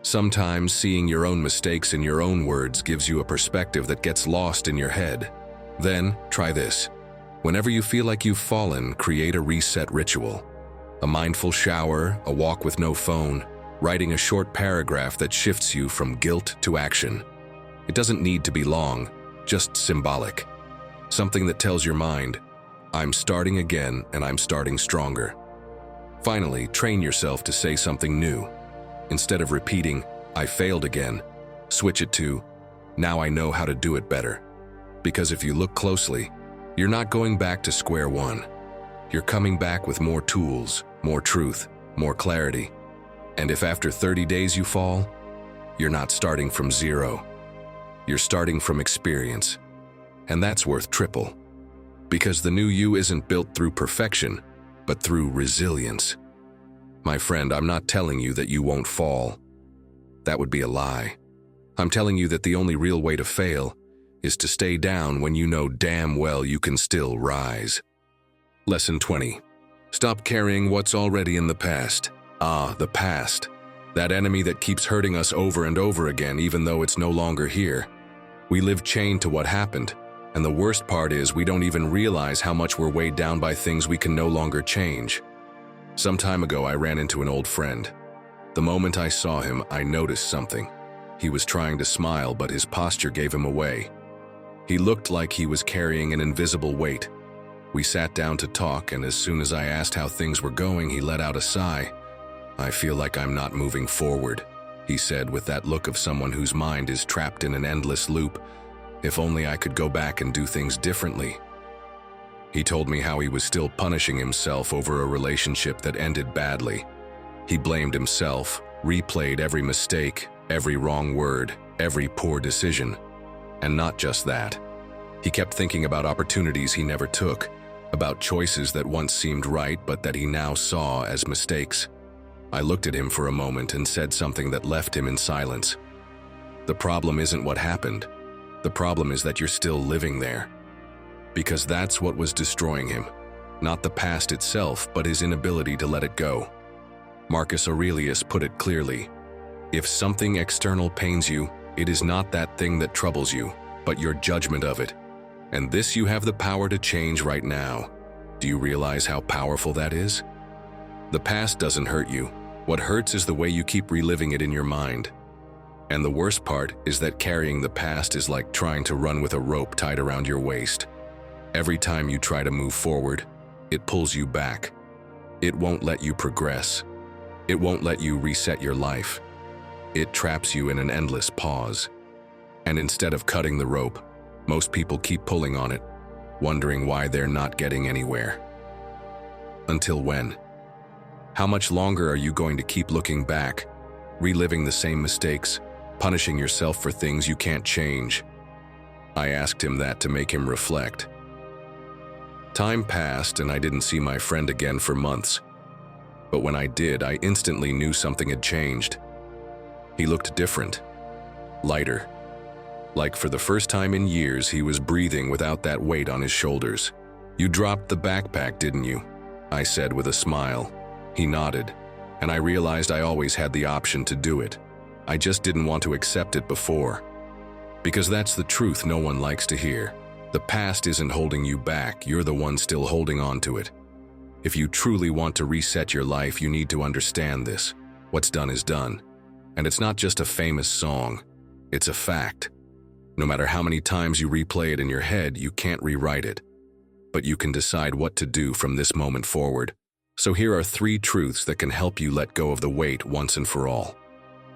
Sometimes seeing your own mistakes in your own words gives you a perspective that gets lost in your head. Then, try this. Whenever you feel like you've fallen, create a reset ritual. A mindful shower, a walk with no phone, writing a short paragraph that shifts you from guilt to action. It doesn't need to be long, just symbolic. Something that tells your mind, "I'm starting again and I'm starting stronger." Finally, train yourself to say something new. Instead of repeating, "I failed again," switch it to, "Now I know how to do it better." Because if you look closely, you're not going back to square one. You're coming back with more tools, more truth, more clarity. And if after 30 days you fall, you're not starting from zero. You're starting from experience. And that's worth triple. Because the new you isn't built through perfection, but through resilience. My friend, I'm not telling you that you won't fall. That would be a lie. I'm telling you that the only real way to fail is to stay down when you know damn well you can still rise. Lesson 20. Stop carrying what's already in the past. The past. That enemy that keeps hurting us over and over again even though it's no longer here. We live chained to what happened, and the worst part is we don't even realize how much we're weighed down by things we can no longer change. Some time ago, I ran into an old friend. The moment I saw him, I noticed something. He was trying to smile, but his posture gave him away. He looked like he was carrying an invisible weight. We sat down to talk, and as soon as I asked how things were going, he let out a sigh. "I feel like I'm not moving forward," he said with that look of someone whose mind is trapped in an endless loop. "If only I could go back and do things differently." He told me how he was still punishing himself over a relationship that ended badly. He blamed himself, replayed every mistake, every wrong word, every poor decision. And not just that. He kept thinking about opportunities he never took, about choices that once seemed right but that he now saw as mistakes. I looked at him for a moment and said something that left him in silence. "The problem isn't what happened. The problem is that you're still living there." Because that's what was destroying him. not the past itself, but his inability to let it go. Marcus Aurelius put it clearly: if something external pains you, it is not that thing that troubles you, but your judgment of it. And this you have the power to change right now. Do you realize how powerful that is? The past doesn't hurt you. What hurts is the way you keep reliving it in your mind. And the worst part is that carrying the past is like trying to run with a rope tied around your waist. Every time you try to move forward, it pulls you back. It won't let you progress. It won't let you reset your life. It traps you in an endless pause. And instead of cutting the rope, most people keep pulling on it, wondering why they're not getting anywhere. Until when? How much longer are you going to keep looking back, reliving the same mistakes, punishing yourself for things you can't change? I asked him that to make him reflect. Time passed and I didn't see my friend again for months. But when I did, I instantly knew something had changed. He looked different, lighter. Like for the first time in years, he was breathing without that weight on his shoulders. "You dropped the backpack, didn't you?" I said with a smile. He nodded, and I realized I always had the option to do it. I just didn't want to accept it before. Because that's the truth no one likes to hear. The past isn't holding you back, you're the one still holding on to it. If you truly want to reset your life, you need to understand this. What's done is done. And it's not just a famous song, it's a fact. No matter how many times you replay it in your head, you can't rewrite it. But you can decide what to do from this moment forward. So here are 3 truths that can help you let go of the weight once and for all.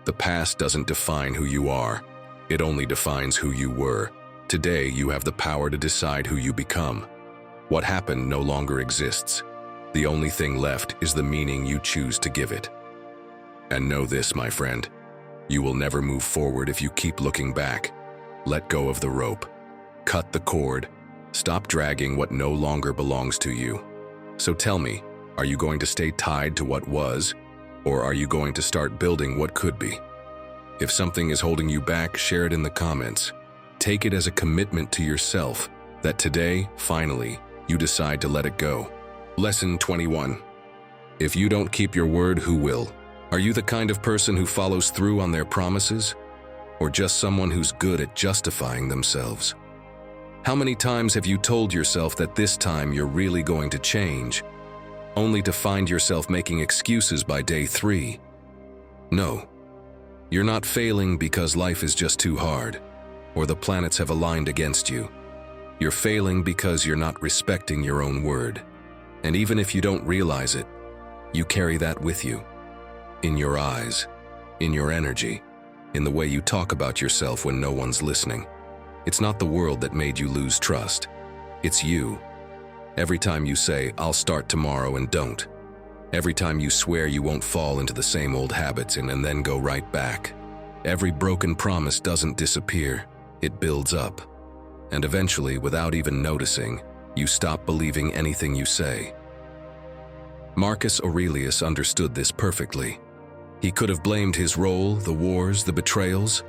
The past doesn't define who you are. It only defines who you were. Today, you have the power to decide who you become. What happened no longer exists. The only thing left is the meaning you choose to give it. And know this, my friend, you will never move forward if you keep looking back. Let go of the rope. Cut the cord. Stop dragging what no longer belongs to you. So tell me, are you going to stay tied to what was, or are you going to start building what could be? If something is holding you back, share it in the comments. Take it as a commitment to yourself that today, finally, you decide to let it go. Lesson 21. If you don't keep your word, who will? Are you the kind of person who follows through on their promises? Or just someone who's good at justifying themselves? How many times have you told yourself that this time you're really going to change, only to find yourself making excuses by day 3? No. You're not failing because life is just too hard, or the planets have aligned against you. You're failing because you're not respecting your own word. And even if you don't realize it, you carry that with you. In your eyes, in your energy, in the way you talk about yourself when no one's listening. It's not the world that made you lose trust. It's you. Every time you say, "I'll start tomorrow," and don't. Every time you swear you won't fall into the same old habits and then go right back. Every broken promise doesn't disappear. It builds up. And eventually, without even noticing, you stop believing anything you say. Marcus Aurelius understood this perfectly. He could have blamed his role, the wars, the betrayals,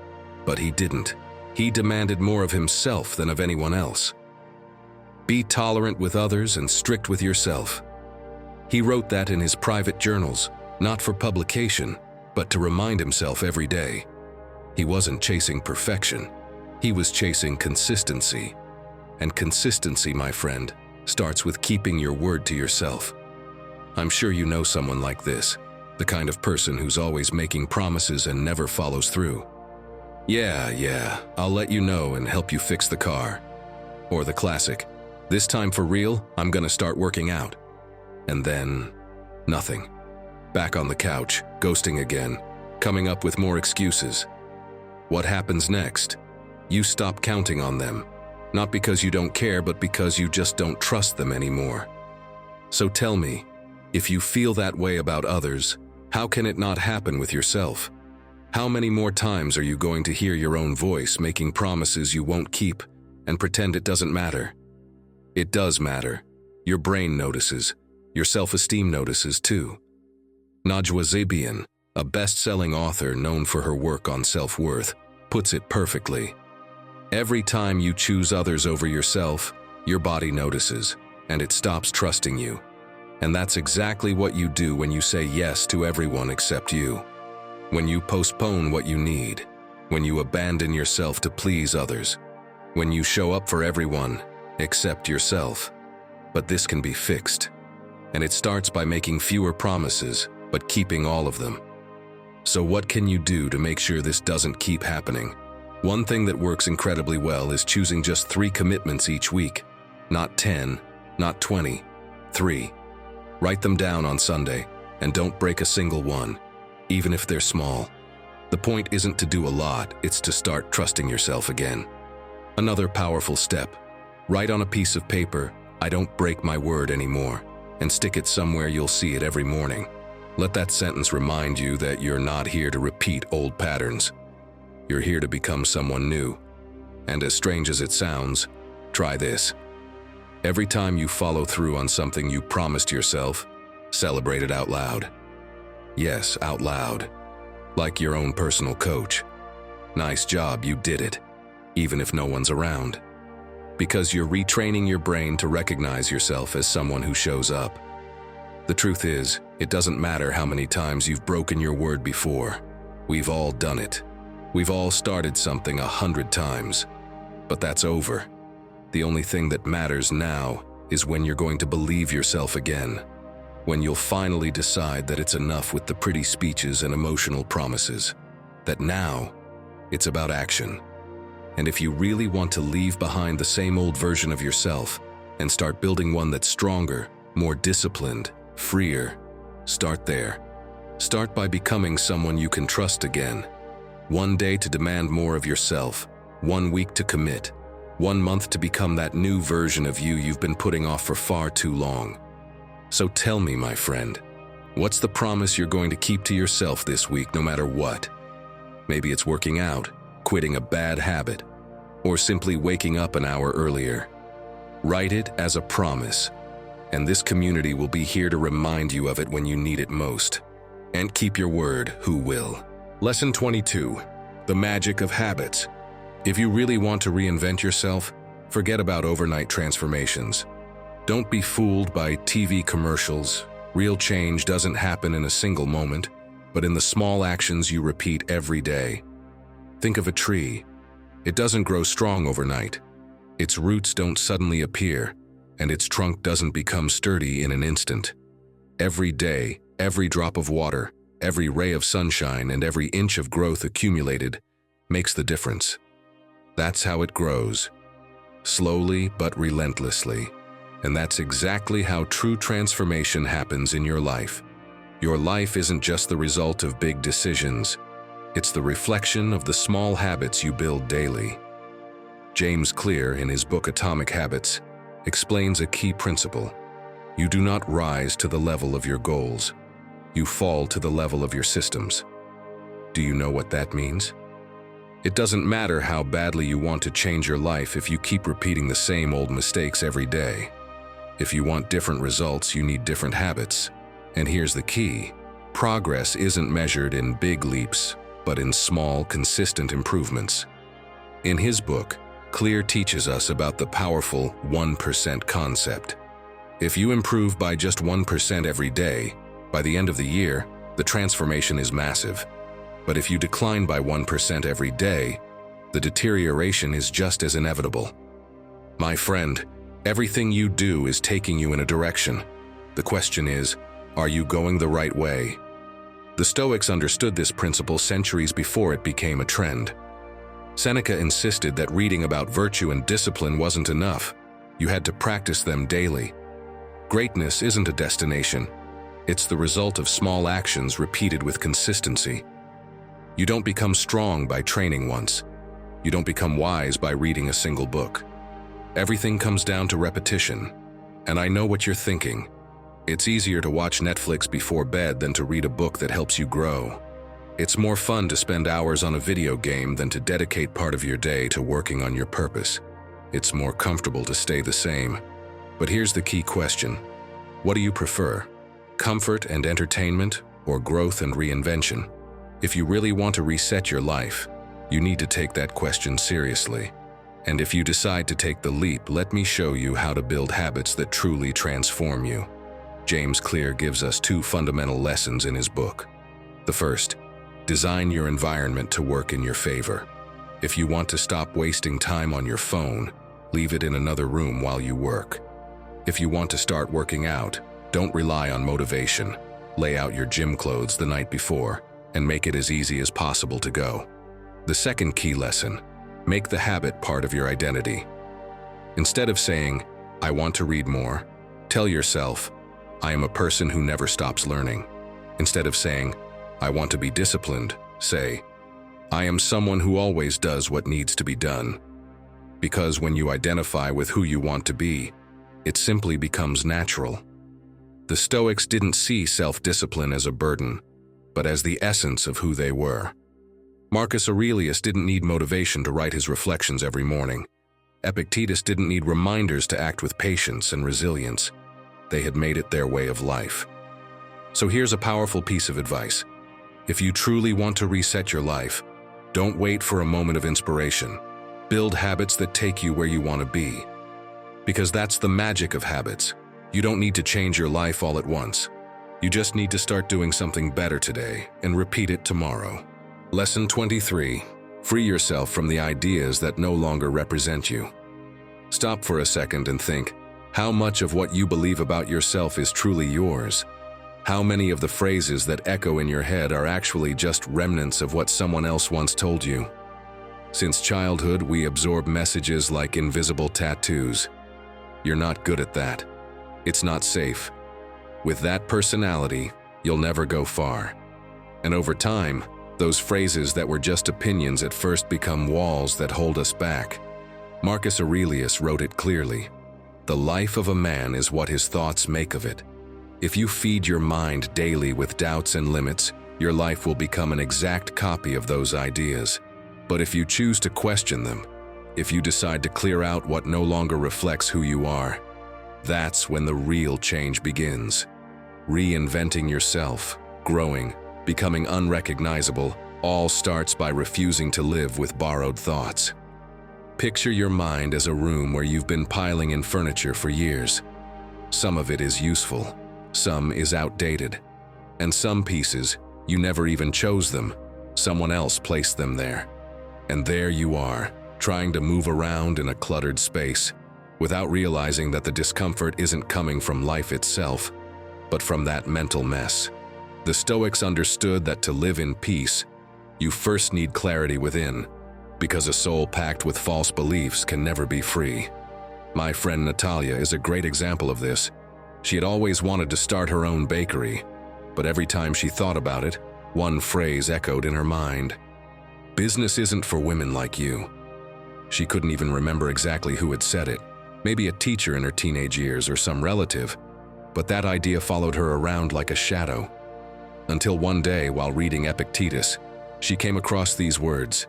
but he didn't. He demanded more of himself than of anyone else. Be tolerant with others and strict with yourself. He wrote that in his private journals, not for publication, but to remind himself every day. He wasn't chasing perfection. He was chasing consistency. And consistency, my friend, starts with keeping your word to yourself. I'm sure you know someone like this, the kind of person who's always making promises and never follows through. Yeah, I'll let you know and help you fix the car. Or the classic, "This time for real, I'm gonna start working out." And then, nothing. Back on the couch, ghosting again, coming up with more excuses. What happens next? You stop counting on them. Not because you don't care, but because you just don't trust them anymore. So tell me, if you feel that way about others, how can it not happen with yourself? How many more times are you going to hear your own voice making promises you won't keep and pretend it doesn't matter? It does matter. Your brain notices. Your self-esteem notices too. Najwa Zebian, a best-selling author known for her work on self-worth, puts it perfectly. Every time you choose others over yourself, your body notices. and it stops trusting you. And that's exactly what you do when you say yes to everyone except you. When you postpone what you need, when you abandon yourself to please others, when you show up for everyone except yourself. But this can be fixed. And it starts by making fewer promises, but keeping all of them. So what can you do to make sure this doesn't keep happening? One thing that works incredibly well is choosing just 3 commitments each week. Not 10, not 20, 3. Write them down on Sunday, and don't break a single one, even if they're small. The point isn't to do a lot, it's to start trusting yourself again. Another powerful step. Write on a piece of paper, "I don't break my word anymore," and stick it somewhere you'll see it every morning. Let that sentence remind you that you're not here to repeat old patterns. You're here to become someone new. And as strange as it sounds, try this. Every time you follow through on something you promised yourself, celebrate it out loud. Yes, out loud. Like your own personal coach. Nice job, you did it, even if no one's around. Because you're retraining your brain to recognize yourself as someone who shows up. The truth is, it doesn't matter how many times you've broken your word before. We've all done it. We've all started something 100 times. But that's over. The only thing that matters now is when you're going to believe yourself again. When you'll finally decide that it's enough with the pretty speeches and emotional promises. That now, it's about action. And if you really want to leave behind the same old version of yourself and start building one that's stronger, more disciplined, freer, start there. Start by becoming someone you can trust again. One day to demand more of yourself, 1 week to commit, 1 month to become that new version of you you've been putting off for far too long. So tell me, my friend, what's the promise you're going to keep to yourself this week no matter what? Maybe it's working out, quitting a bad habit, or simply waking up an hour earlier. Write it as a promise, and this community will be here to remind you of it when you need it most. And keep your word, who will. Lesson 22, the magic of habits. If you really want to reinvent yourself, forget about overnight transformations. Don't be fooled by TV commercials. Real change doesn't happen in a single moment, but in the small actions you repeat every day. Think of a tree. It doesn't grow strong overnight. Its roots don't suddenly appear, and its trunk doesn't become sturdy in an instant. Every day, every drop of water, every ray of sunshine, and every inch of growth accumulated makes the difference. That's how it grows. Slowly but relentlessly. And that's exactly how true transformation happens in your life. Your life isn't just the result of big decisions. It's the reflection of the small habits you build daily. James Clear, in his book Atomic Habits, explains a key principle. You do not rise to the level of your goals. You fall to the level of your systems. Do you know what that means? It doesn't matter how badly you want to change your life if you keep repeating the same old mistakes every day. If you want different results, you need different habits. And here's the key. Progress isn't measured in big leaps, but in small, consistent improvements. In his book, Clear teaches us about the powerful 1% concept. If you improve by just 1% every day, by the end of the year, the transformation is massive. But if you decline by 1% every day, the deterioration is just as inevitable. My friend, everything you do is taking you in a direction. The question is, are you going the right way? The Stoics understood this principle centuries before it became a trend. Seneca insisted that reading about virtue and discipline wasn't enough. You had to practice them daily. Greatness isn't a destination. It's the result of small actions repeated with consistency. You don't become strong by training once. You don't become wise by reading a single book. Everything comes down to repetition. And I know what you're thinking. It's easier to watch Netflix before bed than to read a book that helps you grow. It's more fun to spend hours on a video game than to dedicate part of your day to working on your purpose. It's more comfortable to stay the same. But here's the key question. What do you prefer? Comfort and entertainment, or growth and reinvention? If you really want to reset your life, you need to take that question seriously. And if you decide to take the leap, let me show you how to build habits that truly transform you. James Clear gives us two fundamental lessons in his book. The first, design your environment to work in your favor. If you want to stop wasting time on your phone, leave it in another room while you work. If you want to start working out, don't rely on motivation. Lay out your gym clothes the night before and make it as easy as possible to go. The second key lesson, make the habit part of your identity. Instead of saying, "I want to read more," tell yourself, "I am a person who never stops learning." Instead of saying, "I want to be disciplined," say, "I am someone who always does what needs to be done." Because when you identify with who you want to be, it simply becomes natural. The Stoics didn't see self-discipline as a burden, but as the essence of who they were. Marcus Aurelius didn't need motivation to write his reflections every morning. Epictetus didn't need reminders to act with patience and resilience. They had made it their way of life. So here's a powerful piece of advice. If you truly want to reset your life, don't wait for a moment of inspiration. Build habits that take you where you want to be. Because that's the magic of habits. You don't need to change your life all at once. You just need to start doing something better today and repeat it tomorrow. Lesson 23. Free yourself from the ideas that no longer represent you. Stop for a second and think, how much of what you believe about yourself is truly yours? How many of the phrases that echo in your head are actually just remnants of what someone else once told you? Since childhood, we absorb messages like invisible tattoos. You're not good at that. It's not safe. With that personality, you'll never go far. And over time, those phrases that were just opinions at first become walls that hold us back. Marcus Aurelius wrote it clearly. The life of a man is what his thoughts make of it. If you feed your mind daily with doubts and limits, your life will become an exact copy of those ideas. But if you choose to question them, if you decide to clear out what no longer reflects who you are, that's when the real change begins. Reinventing yourself, growing, becoming unrecognizable, all starts by refusing to live with borrowed thoughts. Picture your mind as a room where you've been piling in furniture for years. Some of it is useful, some is outdated, and some pieces, you never even chose them, someone else placed them there. And there you are, trying to move around in a cluttered space, without realizing that the discomfort isn't coming from life itself, but from that mental mess. The Stoics understood that to live in peace, you first need clarity within, because a soul packed with false beliefs can never be free. My friend Natalia is a great example of this. She had always wanted to start her own bakery, but every time she thought about it, one phrase echoed in her mind. "Business isn't for women like you." She couldn't even remember exactly who had said it, maybe a teacher in her teenage years or some relative, but that idea followed her around like a shadow. Until one day, while reading Epictetus, she came across these words.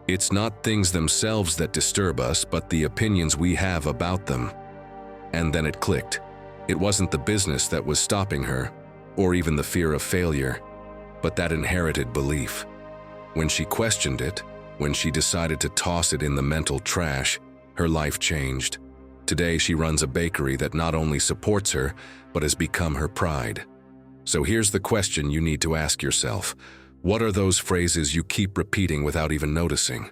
"It's not things themselves that disturb us, but the opinions we have about them." And then it clicked. It wasn't the business that was stopping her, or even the fear of failure, but that inherited belief. When she questioned it, when she decided to toss it in the mental trash, her life changed. Today she runs a bakery that not only supports her, but has become her pride. So here's the question you need to ask yourself. What are those phrases you keep repeating without even noticing?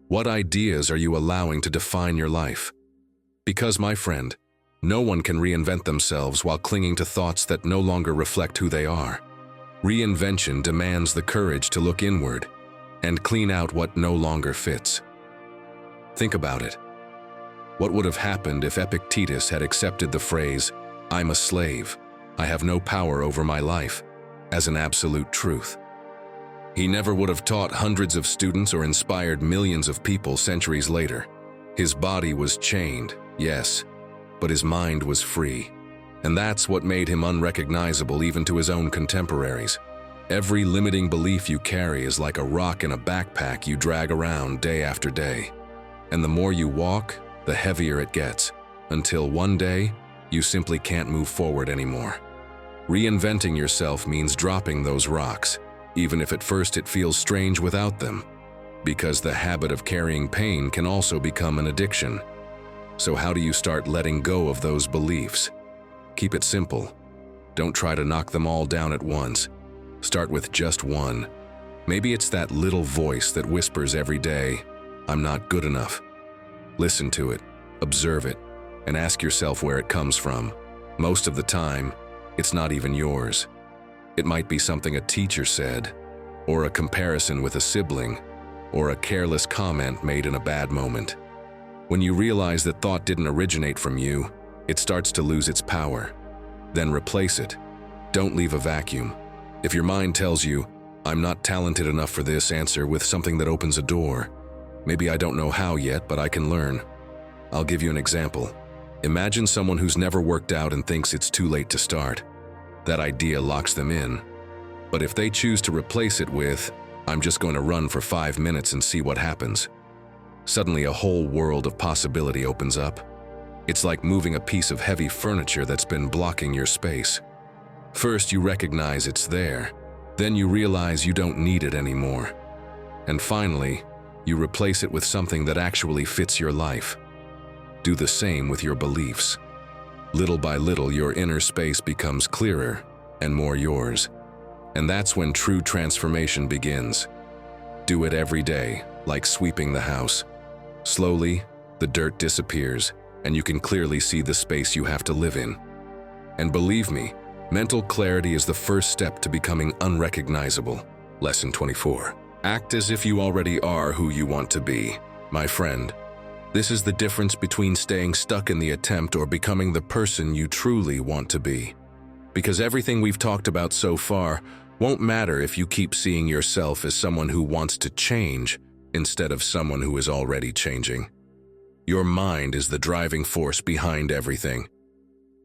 What ideas are you allowing to define your life? Because, my friend, no one can reinvent themselves while clinging to thoughts that no longer reflect who they are. Reinvention demands the courage to look inward and clean out what no longer fits. Think about it. What would have happened if Epictetus had accepted the phrase, "I'm a slave, I have no power over my life," as an absolute truth? He never would have taught hundreds of students or inspired millions of people centuries later. His body was chained, yes, but his mind was free. And that's what made him unrecognizable even to his own contemporaries. Every limiting belief you carry is like a rock in a backpack you drag around day after day. And the more you walk, the heavier it gets, until one day, you simply can't move forward anymore. Reinventing yourself means dropping those rocks, even if at first it feels strange without them. Because the habit of carrying pain can also become an addiction. So how do you start letting go of those beliefs? Keep it simple. Don't try to knock them all down at once. Start with just one. Maybe it's that little voice that whispers every day, "I'm not good enough." Listen to it, observe it, and ask yourself where it comes from. Most of the time, it's not even yours. It might be something a teacher said, or a comparison with a sibling, or a careless comment made in a bad moment. When you realize that thought didn't originate from you, it starts to lose its power. Then replace it. Don't leave a vacuum. If your mind tells you, "I'm not talented enough for this," answer with something that opens a door. Maybe I don't know how yet, but I can learn. I'll give you an example. Imagine someone who's never worked out and thinks it's too late to start. That idea locks them in. But if they choose to replace it with, "I'm just going to run for 5 minutes and see what happens," suddenly a whole world of possibility opens up. It's like moving a piece of heavy furniture that's been blocking your space. First, you recognize it's there. Then you realize you don't need it anymore. And finally, you replace it with something that actually fits your life. Do the same with your beliefs. Little by little, your inner space becomes clearer and more yours. And that's when true transformation begins. Do it every day, like sweeping the house. Slowly, the dirt disappears, and you can clearly see the space you have to live in. And believe me, mental clarity is the first step to becoming unrecognizable. Lesson 24. Act as if you already are who you want to be. My friend, this is the difference between staying stuck in the attempt or becoming the person you truly want to be. Because everything we've talked about so far won't matter if you keep seeing yourself as someone who wants to change instead of someone who is already changing. Your mind is the driving force behind everything.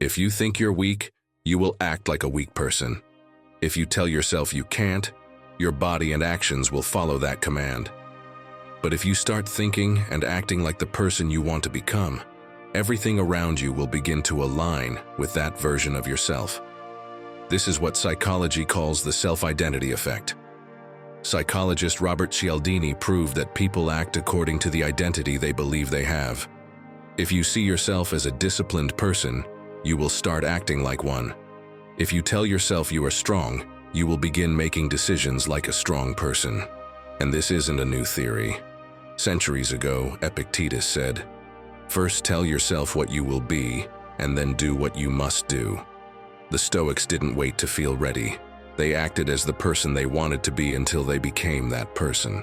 If you think you're weak, you will act like a weak person. If you tell yourself you can't, your body and actions will follow that command. But if you start thinking and acting like the person you want to become, everything around you will begin to align with that version of yourself. This is what psychology calls the self-identity effect. Psychologist Robert Cialdini proved that people act according to the identity they believe they have. If you see yourself as a disciplined person, you will start acting like one. If you tell yourself you are strong, you will begin making decisions like a strong person. And this isn't a new theory. Centuries ago, Epictetus said, "First tell yourself what you will be, and then do what you must do." The Stoics didn't wait to feel ready. They acted as the person they wanted to be until they became that person.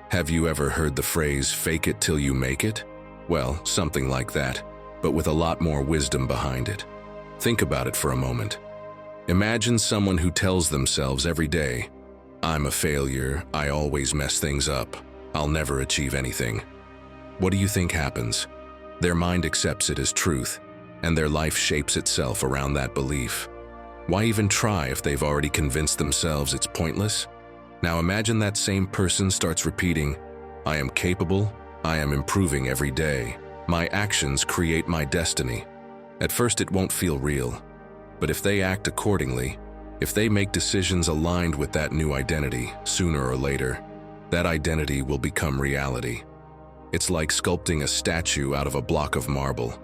Have you ever heard the phrase, "fake it till you make it"? Well, something like that, but with a lot more wisdom behind it. Think about it for a moment. Imagine someone who tells themselves every day, "I'm a failure, I always mess things up, I'll never achieve anything." What do you think happens? Their mind accepts it as truth, and their life shapes itself around that belief. Why even try if they've already convinced themselves it's pointless? Now imagine that same person starts repeating, "I am capable, I am improving every day, my actions create my destiny." At first it won't feel real, but if they act accordingly, if they make decisions aligned with that new identity, sooner or later, that identity will become reality. It's like sculpting a statue out of a block of marble.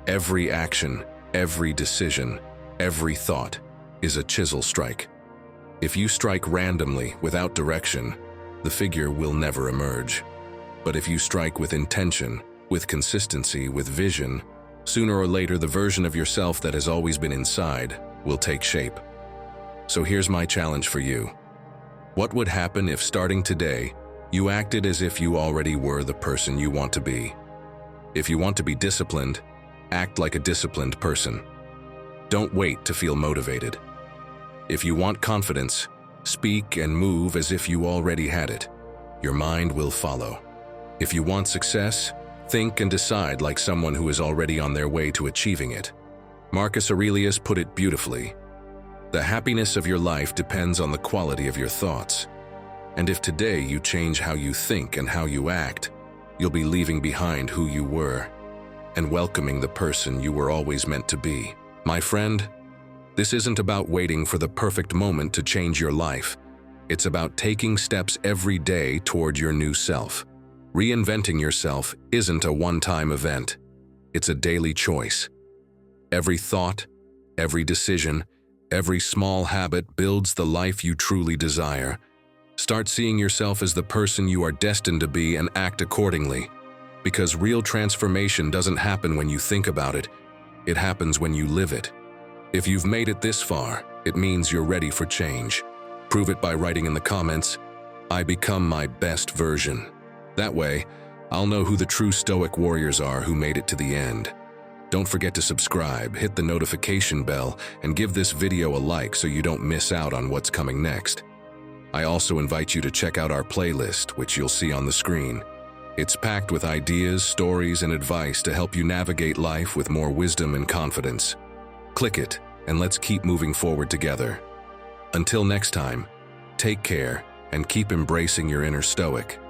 Every action, every decision, every thought is a chisel strike. If you strike randomly, without direction, the figure will never emerge. But if you strike with intention, with consistency, with vision, sooner or later the version of yourself that has always been inside will take shape. So here's my challenge for you. What would happen if, starting today, you acted as if you already were the person you want to be? If you want to be disciplined, act like a disciplined person. Don't wait to feel motivated. If you want confidence, speak and move as if you already had it. Your mind will follow. If you want success, think and decide like someone who is already on their way to achieving it. Marcus Aurelius put it beautifully. The happiness of your life depends on the quality of your thoughts. And if today you change how you think and how you act, you'll be leaving behind who you were and welcoming the person you were always meant to be. My friend, this isn't about waiting for the perfect moment to change your life. It's about taking steps every day toward your new self. Reinventing yourself isn't a one-time event. It's a daily choice. Every thought, every decision, every small habit builds the life you truly desire. Start seeing yourself as the person you are destined to be and act accordingly. Because real transformation doesn't happen when you think about it. It happens when you live it. If you've made it this far, it means you're ready for change. Prove it by writing in the comments, "I become my best version." That way, I'll know who the true Stoic warriors are who made it to the end. Don't forget to subscribe, hit the notification bell, and give this video a like so you don't miss out on what's coming next. I also invite you to check out our playlist, which you'll see on the screen. It's packed with ideas, stories, and advice to help you navigate life with more wisdom and confidence. Click it, and let's keep moving forward together. Until next time, take care and keep embracing your inner Stoic.